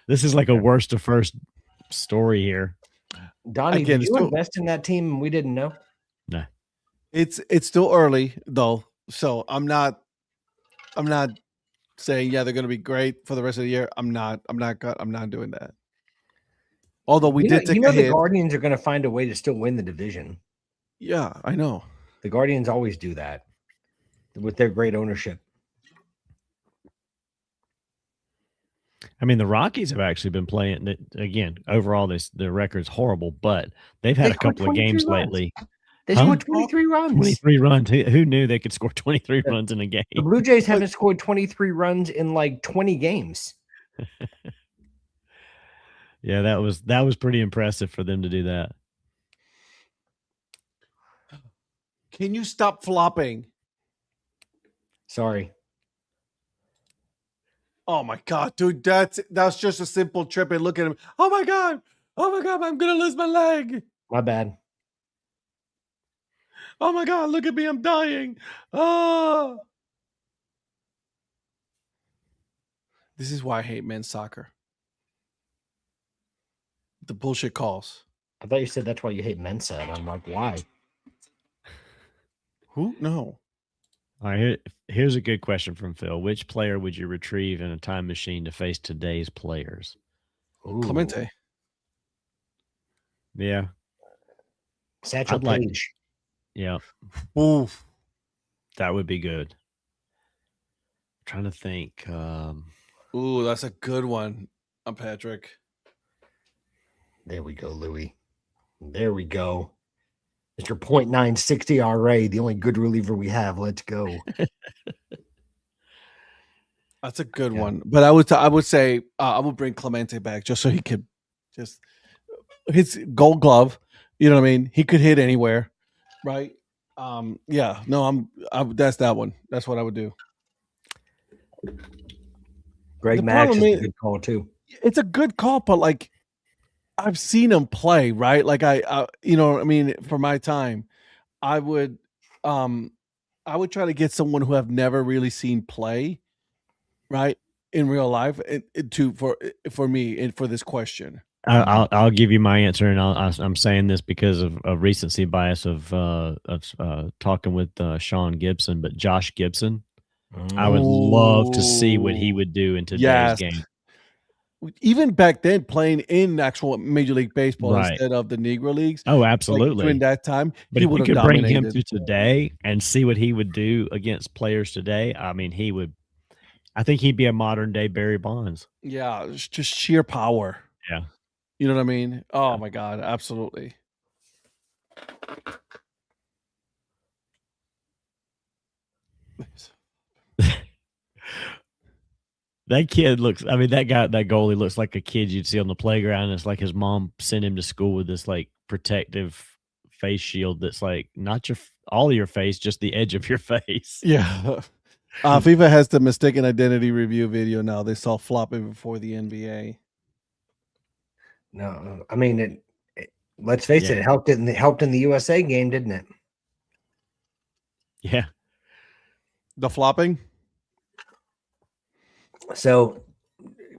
This is like a worst to first story here. Donnie, Again, did you invest in that team and we didn't know? No. It's still early though, so I'm not saying they're going to be great for the rest of the year. I'm not doing that. Although we did take a hit. The Guardians are going to find a way to still win the division. Yeah, I know. The Guardians always do that with their great ownership. I mean, the Rockies have actually been playing again. Overall, their record's horrible, but they've had a couple of games lately. They scored 23 runs. 23 runs. Who knew they could score 23 runs in a game? The Blue Jays haven't scored 23 runs in like 20 games. Yeah, that was pretty impressive for them to do that. Can you stop flopping? Sorry. Oh my God, dude, that's just a simple trip. And look at him. Oh my God, I'm gonna lose my leg. My bad. Oh my God, look at me, I'm dying. Oh. This is why I hate men's soccer. The bullshit calls. I thought you said that's why you hate Mensa. And I'm like, why? Who? No. All right, here's a good question from Phil. Which player would you retrieve in a time machine to face today's players? Ooh. Clemente. Yeah. Satchel Paige. Yeah. Ooh. That would be good. I'm trying to think. Ooh, that's a good one. I'm Patrick. There we go, Louie. There we go. Mr. .960 RA, the only good reliever we have. Let's go. That's a good one. But I would say I would bring Clemente back just so he could just his Gold Glove. You know what I mean? He could hit anywhere, right? Yeah. No, that's that one. That's what I would do. Greg Max is a good call too. It's a good call, but like I've seen him play, right? Like I you know, I mean, for my time, I would try to get someone who I've never really seen play, right, in real life, for me and for this question. I'll give you my answer, and I'm saying this because of recency bias of talking with Sean Gibson, but Josh Gibson, I would love to see what he would do in today's game. Even back then, playing in actual Major League Baseball instead of the Negro Leagues. Oh, absolutely. Like during that time, but if you could bring him to today and see what he would do against players today, I mean, I think he'd be a modern day Barry Bonds. Yeah, just sheer power. Yeah. You know what I mean? Oh my God, absolutely. That kid looks, I mean, that goalie looks like a kid you'd see on the playground. It's like his mom sent him to school with this like protective face shield that's like not all of your face, just the edge of your face. Yeah. FIFA has the mistaken identity review video now. They saw flopping before the NBA. No, I mean, let's face it, it helped in the USA game, didn't it? Yeah. The flopping? So,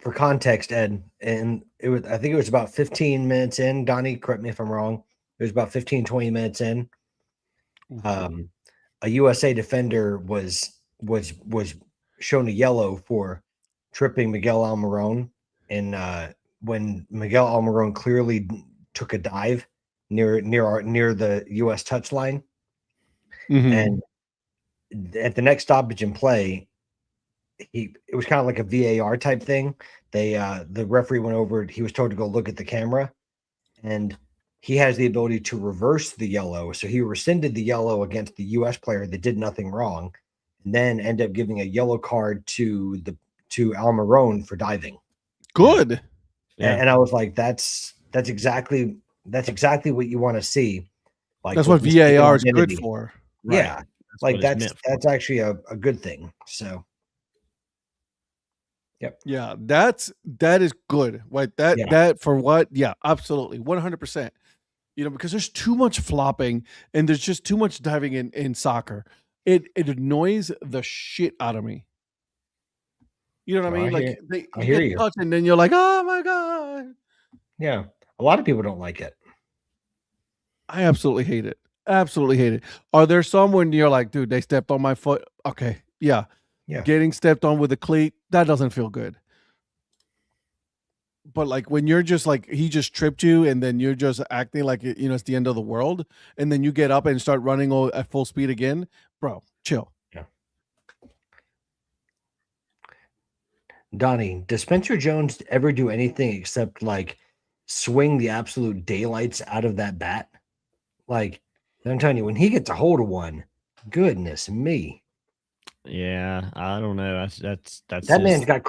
for context, Ed, and I think it was about 15 minutes in. Donnie, correct me if I'm wrong. It was about 15, 20 minutes in. A USA defender was shown a yellow for tripping Miguel Almiron, and when Miguel Almiron clearly took a dive near the U.S. touchline, and at the next stoppage in play, it was kind of like a VAR type thing. The referee went over. He was told to go look at the camera, and he has the ability to reverse the yellow. So he rescinded the yellow against the U.S. player that did nothing wrong, and then ended up giving a yellow card to Almiron for diving. Good. Yeah. And I was like, that's That's exactly what you want to see. Like That's with what mistaken VAR is good identity. for. Right. Yeah, That's like what it's meant for. that's actually a good thing. So, yep. Yeah, that is good. Right. Yeah. That for what? Yeah, absolutely. 100%. Because there's too much flopping and there's just too much diving in soccer. It annoys the shit out of me. You know what I No, mean? Like I you hear get you. touched and then you're like, oh my God. Yeah, a lot of people don't like it. I absolutely hate it. Absolutely hate it. Are there some when you're like, dude, they stepped on my foot? Okay. Yeah. Yeah. Getting stepped on with a cleat, that doesn't feel good. But like when you're just like he just tripped you and then you're just acting like it's the end of the world and then you get up and start running at full speed again, bro, chill. Yeah. Donnie, does Spencer Jones ever do anything except like swing the absolute daylights out of that bat? Like, I'm telling you, when he gets a hold of one, goodness me. Yeah, I don't know. That's That man's got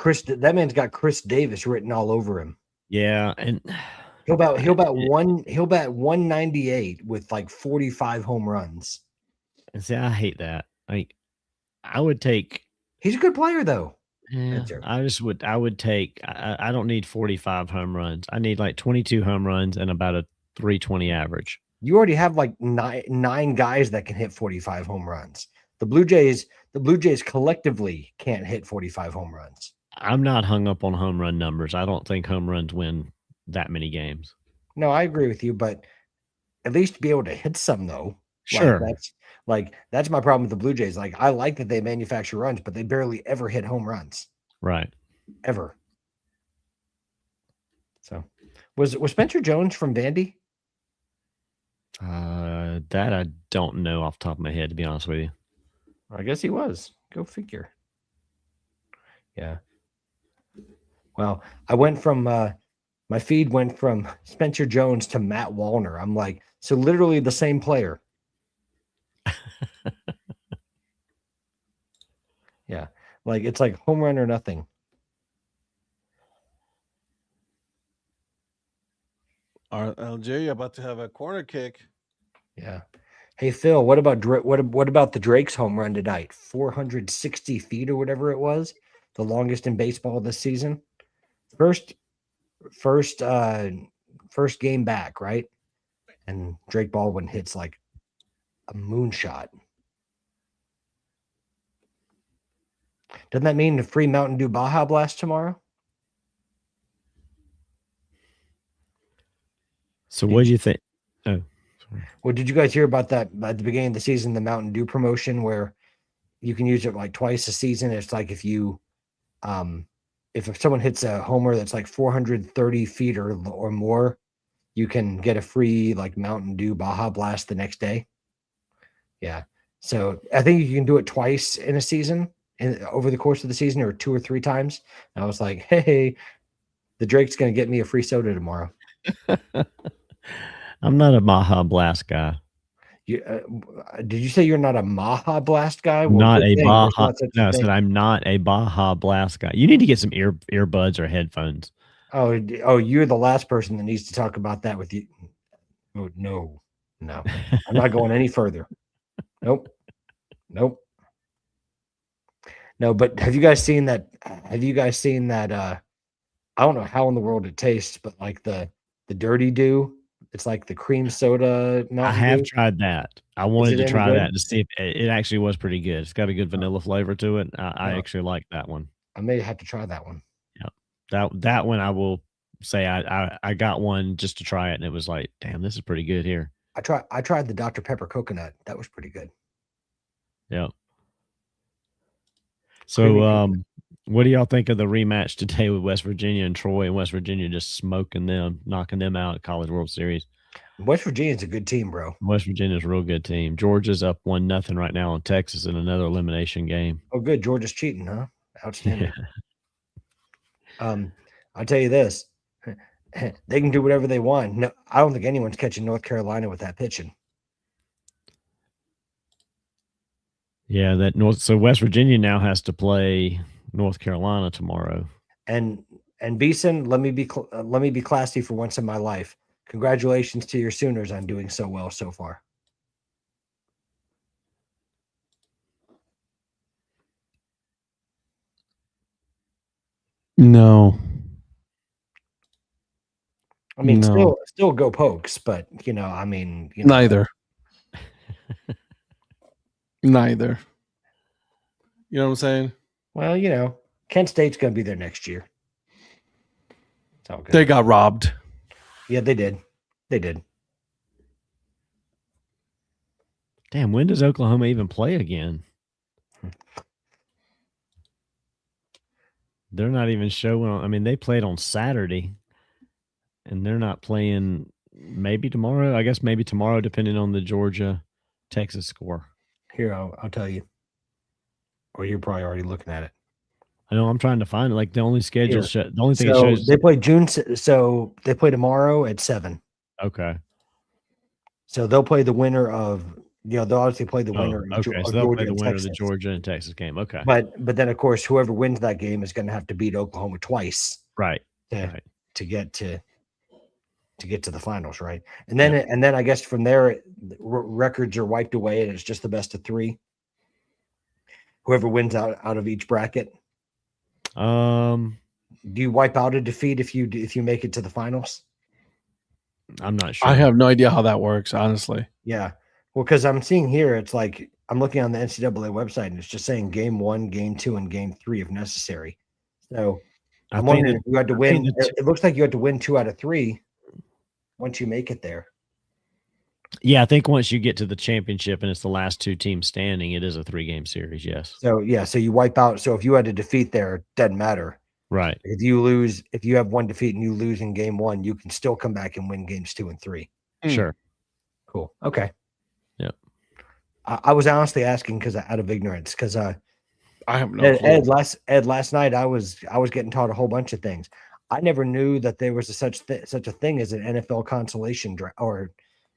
Chris Davis written all over him. Yeah, and he'll bat 198 with like 45 home runs. And see, I hate that. Like, I would take. He's a good player though. Yeah, I would take. I don't need 45 home runs. I need like 22 home runs and about a 320 average. You already have like nine guys that can hit 45 home runs. The Blue Jays collectively can't hit 45 home runs. I'm not hung up on home run numbers. I don't think home runs win that many games. No, I agree with you, but at least be able to hit some though. Sure. That's my problem with the Blue Jays. Like, I like that they manufacture runs, but they barely ever hit home runs. Right. Ever. So was Spencer Jones from Vandy? That I don't know off the top of my head, to be honest with you. I guess he was. Go figure. Yeah. Well, I went from my feed went from Spencer Jones to Matt Wallner. I'm like, so literally the same player. Yeah. Like, it's like home run or nothing. LJ about to have a corner kick. Yeah. Hey Phil, what about the Drake's home run tonight? 460 feet or whatever it was, the longest in baseball this season. First game back, right? And Drake Baldwin hits like a moonshot. Doesn't that mean the free Mountain Dew Baja Blast tomorrow? So what do you think? Oh, sorry. Well, did you guys hear about that at the beginning of the season, the Mountain Dew promotion where you can use it like twice a season? It's like if someone hits a homer that's like 430 feet or more, you can get a free like Mountain Dew Baja Blast the next day. Yeah. So I think you can do it twice in a season and over the course of the season, or 2 or 3 times. And I was like, hey, the Drake's going to get me a free soda tomorrow. I'm not a Baja Blast guy. Did you say you're not a Baja Blast guy? Well, Not a Baja. No, I said I'm not a Baja Blast guy. You need to get some earbuds or headphones. Oh, you're the last person that needs to talk about that with you. Oh, no, I'm not going any further. Nope. No, but have you guys seen that? I don't know how in the world it tastes, but like the Dirty Dew, it's like the cream soda. I have tried that. I wanted to try good? that to see if it actually was pretty good. It's got a good vanilla flavor to it. I actually like that one. I may have to try that one. Yeah, that one I will say I got one just to try it, and it was like, damn, this is pretty good here. I tried the Dr. Pepper coconut. That was pretty good. Yeah. So, what do y'all think of the rematch today with West Virginia and Troy, and West Virginia just smoking them, knocking them out at College World Series? West Virginia's a good team, bro. West Virginia's a real good team. Georgia's up 1-0 right now on Texas in another elimination game. Oh, good. Georgia's cheating, huh? Outstanding. Yeah. I'll tell you this. They can do whatever they want. No, I don't think anyone's catching North Carolina with that pitching. Yeah, so West Virginia now has to play North Carolina tomorrow. And And Beeson, let me be classy for once in my life. Congratulations to your Sooners on doing so well so far. No. I mean, No. still go Pokes, but I mean, Neither. Neither. You know what I'm saying? Well, Kent State's going to be there next year. It's all good. They got robbed. Yeah, they did. They did. Damn, when does Oklahoma even play again? They're not even showing. I mean, they played on Saturday, and they're not playing maybe tomorrow. I guess maybe tomorrow, depending on the Georgia-Texas score. Here, I'll tell you. Or you're probably already looking at it. I know I'm trying to find it. Like the only schedule, the only thing it So shows. they play June. So they play tomorrow at 7. Okay. So they'll play the winner of. They'll obviously play the winner. Okay, so they'll play the winner of the Georgia and Texas game. Okay. But then of course whoever wins that game is going to have to beat Oklahoma twice. Right. To get to the finals, right? And then I guess from there records are wiped away and it's just the best of 3. Whoever wins out of each bracket. Do you wipe out a defeat if you make it to the finals? I'm not sure. I have no idea how that works, honestly. Yeah. Well, because I'm seeing here, it's like I'm looking on the NCAA website and it's just saying game 1, game 2, and game 3 if necessary. So I'm wondering if you had to win. It looks like you had to win 2 out of 3 once you make it there. Yeah, I think once you get to the championship and it's the last 2 teams standing, it is a 3-game series. Yes. So so you wipe out. So if you had a defeat there, it doesn't matter. Right. If you have 1 defeat and you lose in game 1, you can still come back and win games 2 and 3. Sure. Cool. Okay. Yep. I was honestly asking because out of ignorance, because I have no clue. Ed, last night I was getting taught a whole bunch of things. I never knew that there was such a thing as an NFL consolation draft or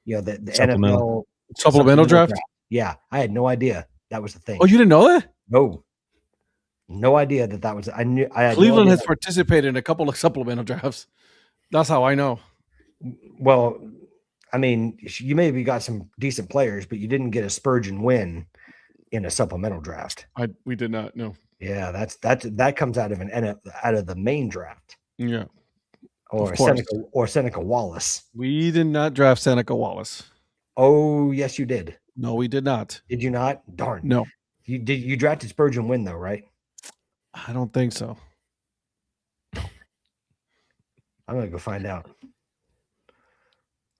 the NFL supplemental draft. Yeah, I had no idea that was the thing. Oh, you didn't know that? No idea that was. I knew. Cleveland has participated in a couple of supplemental drafts. That's how I know. Well, I mean, you maybe got some decent players, but you didn't get a Spurgeon win in a supplemental draft. We did not know. Yeah, that comes out of out of the main draft. Yeah. Or Seneca Wallace. We did not draft Seneca Wallace. Oh, yes, you did. No, we did not. Did you not? Darn. No. You drafted Spurgeon win though, right? I don't think so. I'm gonna go find out.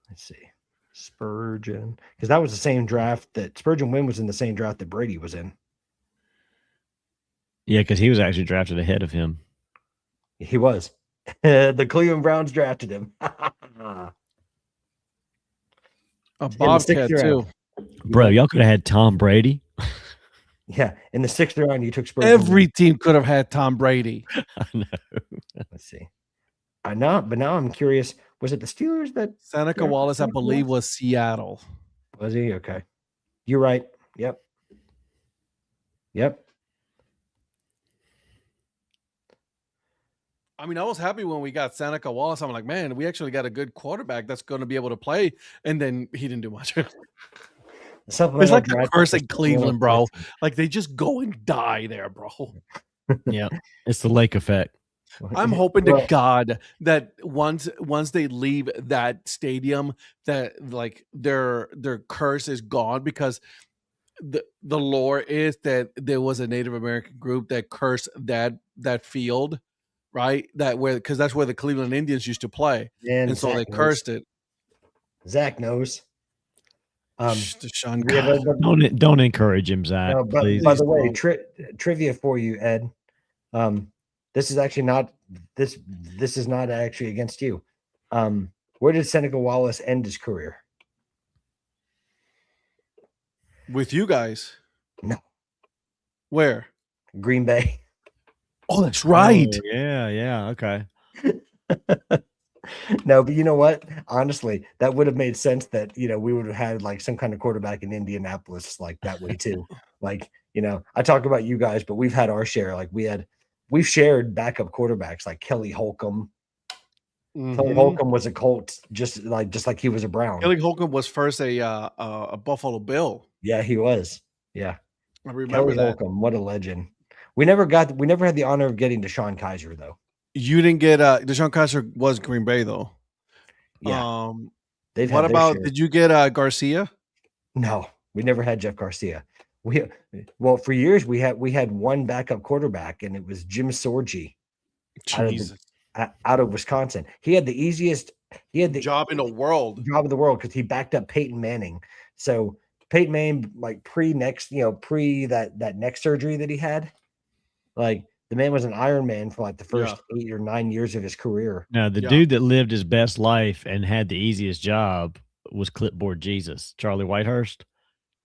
Let's see. Spurgeon. Because that was the same draft that Spurgeon win was in the same draft that Brady was in. Yeah, because he was actually drafted ahead of him. He was. The Cleveland Browns drafted him. A Bobcat too. Bro, y'all could have had Tom Brady. Yeah, in the 6th round, you took Spurgeon. Every team could have had Tom Brady. I know. Let's see. I know, but now I'm curious. Was it the Steelers that Seneca Wallace, I believe, was Seattle. Was he? Okay. You're right. Yep. I mean, I was happy when we got Seneca Wallace. I'm like, man, we actually got a good quarterback that's going to be able to play. And then he didn't do much. It's like a curse in Cleveland, bro. Like they just go and die there, bro. Yeah, it's the lake effect. I'm hoping to God that once they leave that stadium, that like their curse is gone, because the lore is that there was a Native American group that cursed that field, right? Because that's where the Cleveland Indians used to play, and so they cursed it. Zach knows. Don't encourage him, Zach. No, please. By the way, trivia for you, Ed. This is actually not this is not actually against you. Where did Seneca Wallace end his career? With you guys? No. Where? Green Bay. Oh, that's right. Oh, yeah. Okay. No, but you know what? Honestly, that would have made sense that, we would have had like some kind of quarterback in Indianapolis like that way too. Like, I talk about you guys, but we've had our share. Like we had we've shared backup quarterbacks like Kelly Holcomb. Kelly Mhm. Holcomb was a Colt, just like he was a Brown. Kelly Holcomb was first a Buffalo Bill. Yeah, he was. Yeah, I remember Kelly that. Holcomb, what a legend. We never had the honor of getting Deshaun Kaiser though. You didn't get Deshaun Kaiser was Green Bay though. Yeah, What about did you get Garcia? No, we never had Jeff Garcia. For years we had one backup quarterback, and it was Jim Sorgi out of Wisconsin. He had the easiest job in the world. Job of the world because he backed up Peyton Manning. So Peyton Manning, like pre that neck surgery that he had, like the man was an Iron Man for like the first 8 or 9 years of his career. No, the dude that lived his best life and had the easiest job was Clipboard Jesus, Charlie Whitehurst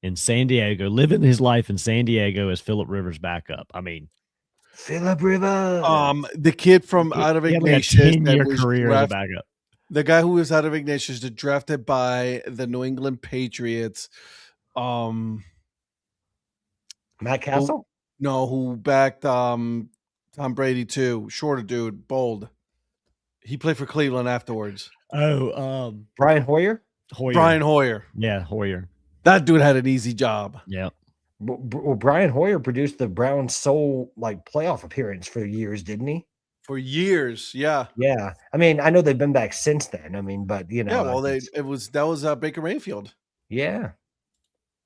in San Diego, living his life in San Diego as Phillip Rivers' backup. I mean, Phillip Rivers, the kid from out of Ignatius, like a 10-year career as a backup. The guy who was out of Ignatius, drafted by the New England Patriots. Matt Castle? Who backed Tom Brady too. Shorter dude, bold. He played for Cleveland afterwards. Brian Hoyer? Brian Hoyer. Yeah, Hoyer. That dude had an easy job. Yeah. Well, Brian Hoyer produced the Browns' sole playoff appearance for years, didn't he? For years, yeah. Yeah. I mean, I know they've been back since then. I mean, but Yeah, well, that was Baker Mayfield. Yeah.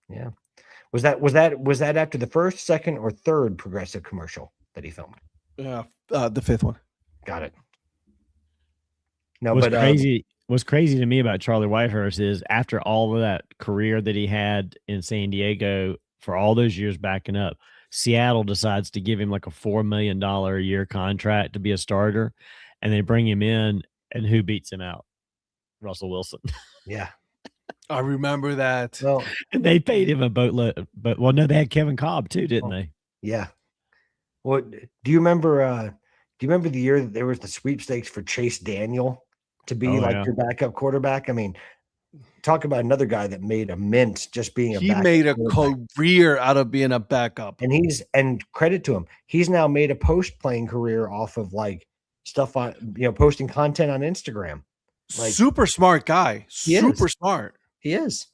Yeah. Was that after the first, second, or third Progressive commercial that he filmed? Yeah, the fifth one. Got it. No, What's crazy to me about Charlie Whitehurst is after all of that career that he had in San Diego for all those years backing up, Seattle decides to give him like a $4 million a year contract to be a starter, and they bring him in, and who beats him out? Russell Wilson. Yeah. I remember that. Well, and they paid him a boatload, but no, they had Kevin Cobb too, didn't they? Yeah. Well, do you remember the year that there was the sweepstakes for Chase Daniel to be your backup quarterback? I mean, talk about another guy that made a mint just being a backup. He made a career out of being a backup. And credit to him, he's now made a post-playing career off of stuff on, posting content on Instagram. Super smart guy. Super smart. He is.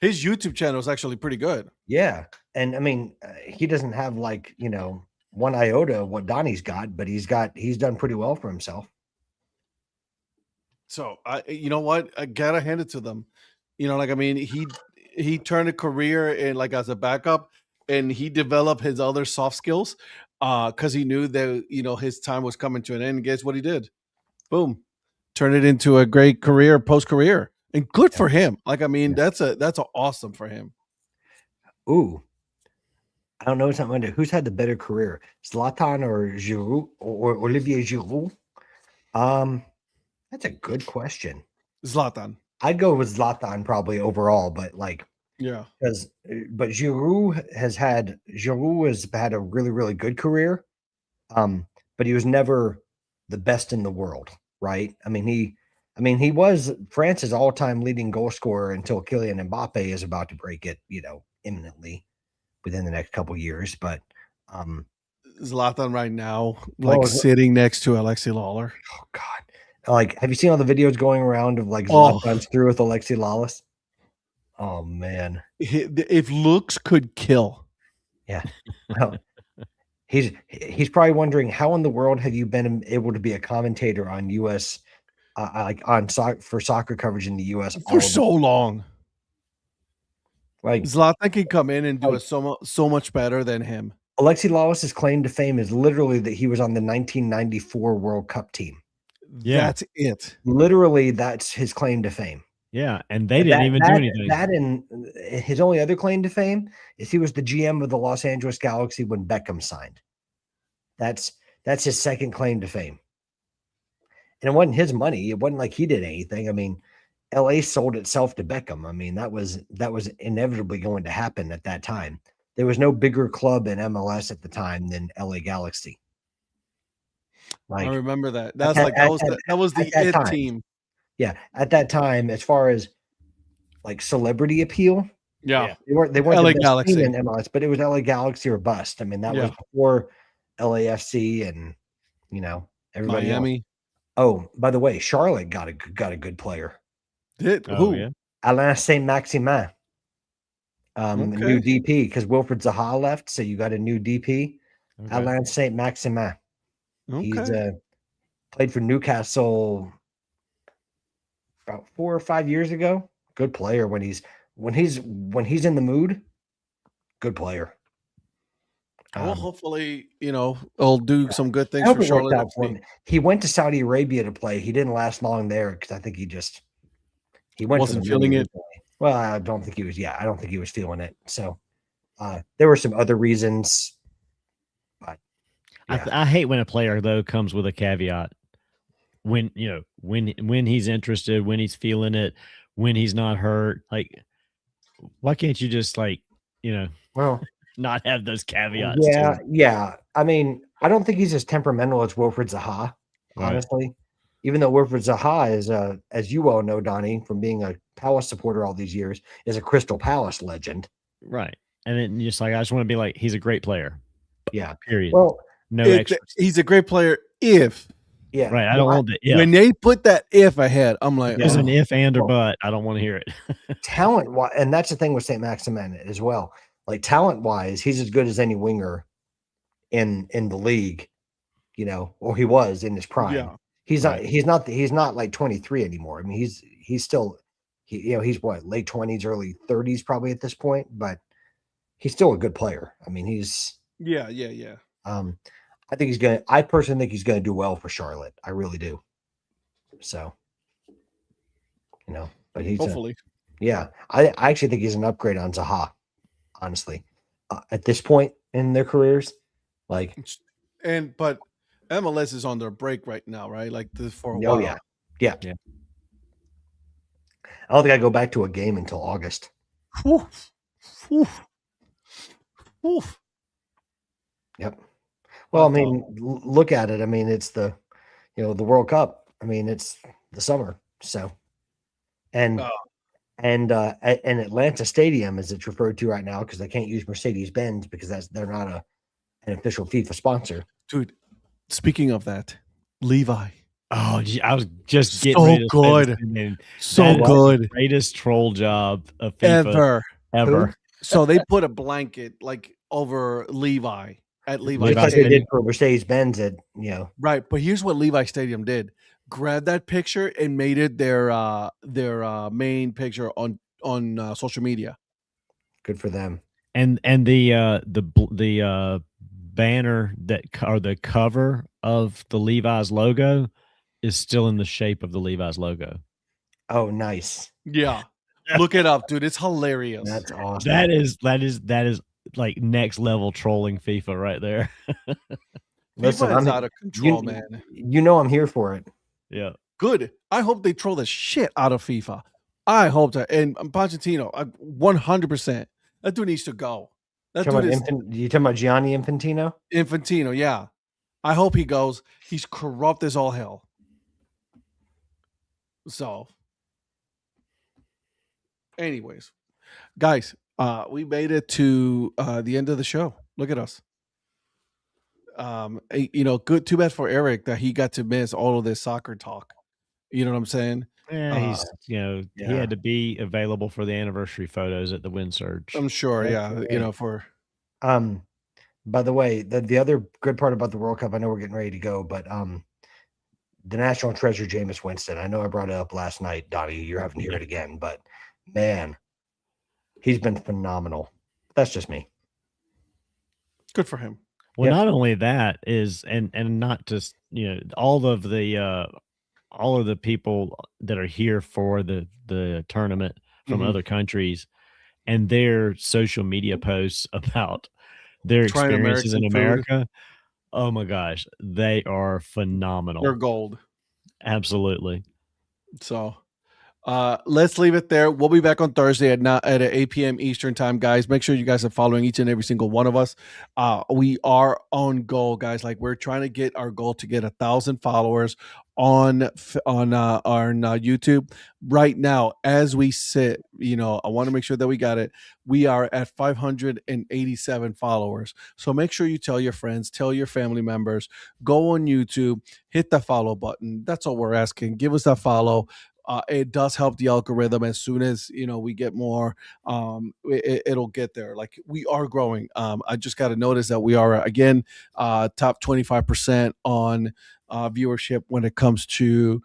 His YouTube channel is actually pretty good. Yeah. And I mean, he doesn't have one iota of what Donnie's got, but he's done pretty well for himself. So you know what? I gotta hand it to them. He turned a career in as a backup, and he developed his other soft skills because he knew that his time was coming to an end. And guess what he did? Boom. Turn it into a great career, post-career. And good for him. That's awesome for him. Ooh. I don't know something. Who's had the better career? Zlatan or Giroud or Olivier Giroud? That's a good question. Zlatan. I'd go with Zlatan probably overall, but Giroud has had a really, really good career. But he was never the best in the world, right? I mean, he was France's all-time leading goal scorer until Kylian Mbappe is about to break it, imminently within the next couple years. But Zlatan right now, sitting next to Alexi Lawler. Oh God! Have you seen all the videos going around of Zlatan's through with Alexi Lawless? Oh man! If looks could kill, yeah. Well, he's probably wondering how in the world have you been able to be a commentator on U.S. For soccer coverage in the U.S. for so long. Zlatan can come in and do it so much better than him. Alexi Lawless's claim to fame is literally that he was on the 1994 World Cup team. Yeah, that's it. Literally, that's his claim to fame. Yeah, and they didn't even do anything. That and his only other claim to fame is he was the GM of the Los Angeles Galaxy when Beckham signed. That's his second claim to fame. And it wasn't his money. It wasn't like he did anything. I mean, LA sold itself to Beckham. I mean, that was inevitably going to happen at that time. There was no bigger club in MLS at the time than LA Galaxy. I remember that. That was the it team. Yeah, at that time, as far as celebrity appeal, they weren't LA the best Galaxy team in MLS, but it was LA Galaxy or bust. I mean, that was before LAFC and everybody else. Miami. Oh, by the way, Charlotte got a good player. Did Oh, who? yeah. Alain Saint-Maximin. New Okay. DP because Wilfred Zaha left, so you got a new DP. Okay. Alain Saint-Maximin. He's Okay. played for Newcastle about 4 or 5 years ago. Good player when he's in the mood. Good player. Well, hopefully, he'll do some good I things hope for it worked Charlotte out for FC. him. He went to Saudi Arabia to play. He didn't last long there because I think he went Wasn't for the feeling money it. originally. Well, I don't think he was. Yeah, I don't think he was feeling it. So there were some other reasons, but yeah. I hate when a player though comes with a caveat. When when he's interested, when he's feeling it, when he's not hurt. Like, why can't you just Well, not have those caveats? yeah, yeah. I mean, I don't think he's as temperamental as Wilfred Zaha, Right. honestly. Even though Wilfred Zaha is, as you well know, Donnie, from being a Palace supporter all these years, is a Crystal Palace legend. Right. And then just I just want to be like, he's a great player. Yeah. Period. Well, no extra. He's a great player if. yeah. Right. I don't want the if. When they put that if ahead, I'm like, There's an oh. if and or but. I don't want to hear it. Talent, and that's the thing with Saint Maximin as well. Like talent wise, he's as good as any winger in the league, or he was in his prime. Yeah. He's Right. he's not like 23 anymore. I mean, he's still he's what, late 20s, early 30s probably at this point, but he's still a good player. I mean, he's Yeah. I personally think he's gonna do well for Charlotte. I really do. So, but he's Hopefully. I actually think he's an upgrade on Zaha, honestly. At this point in their careers, like, But MLS is on their break right now, right? Like this for a oh while. yeah. I don't think I go back to a game until August. Woof. Woof. Woof. Yep. Well, I mean, look at it. I mean, it's the World Cup. I mean, it's the summer. So, and Atlanta Stadium, as it's referred to right now, because they can't use Mercedes-Benz because they're not an official FIFA sponsor. Dude, speaking of that, Levi. Oh, I was just getting So ready to good. say this, and So that is good. the greatest troll job of FIFA ever. So they put a blanket like over Levi at Levi. Just like they did for Mercedes-Benz at Right, but here's what Levi Stadium did: grab that picture and made it their main picture on social media. Good for them. And the banner or the cover of the Levi's logo is still in the shape of the Levi's logo. Oh, nice. Yeah. Look it up, dude. It's hilarious. That's awesome. That is like next level trolling FIFA right there. Listen, FIFA is out of control, man. I'm here for it. Yeah. Good. I hope they troll the shit out of FIFA. I hope that. And Pochettino, 100%. That dude needs to go. That dude is you talking about Gianni Infantino? Infantino, yeah. I hope he goes. He's corrupt as all hell. So, anyways, guys, we made it to the end of the show. Look at us. Good. Too bad for Eric that he got to miss all of this soccer talk. You know what I'm saying? Yeah, he had to be available for the anniversary photos at the Wind Surge. I'm sure. That's Yeah. right. For by the way, the other good part about the World Cup, I know we're getting ready to go, but the national treasure, Jameis Winston. I know I brought it up last night, Donnie. You're having to hear it again, but man, he's been phenomenal. That's just me. good for him. Well, not only that is, and not just all of the people that are here for the tournament from Mhm. other countries, and their social media posts about their Trying experiences in American food. America. Oh my gosh, they are phenomenal. They're gold. Absolutely. So let's leave it there. We'll be back on Thursday at 8 p.m. Eastern time, guys. Make sure you guys are following each and every single one of us. We are on goal, guys. Like, we're trying to get our goal to get 1,000 followers on YouTube right now as we sit. I want to make sure that we got it. We are at 587 followers. So make sure you tell your friends, tell your family members, go on YouTube, hit the follow button. That's all we're asking. Give us that follow. It does help the algorithm. As soon as we get more, it'll get there. Like, we are growing. I just got to notice that we are again top 25% on viewership when it comes to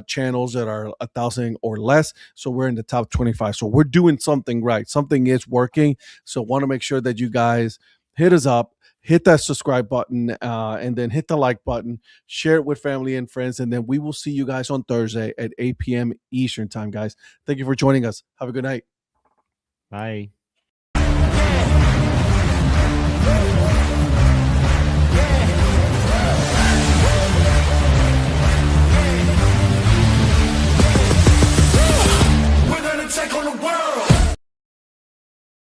channels that are 1,000 or less. So we're in the top 25. So we're doing something right. Something is working. So want to make sure that you guys hit us up, hit that subscribe button, and then hit the like button, share it with family and friends, and then we will see you guys on Thursday at 8 p.m. Eastern time, guys. Thank you for joining us. Have a good night. Bye.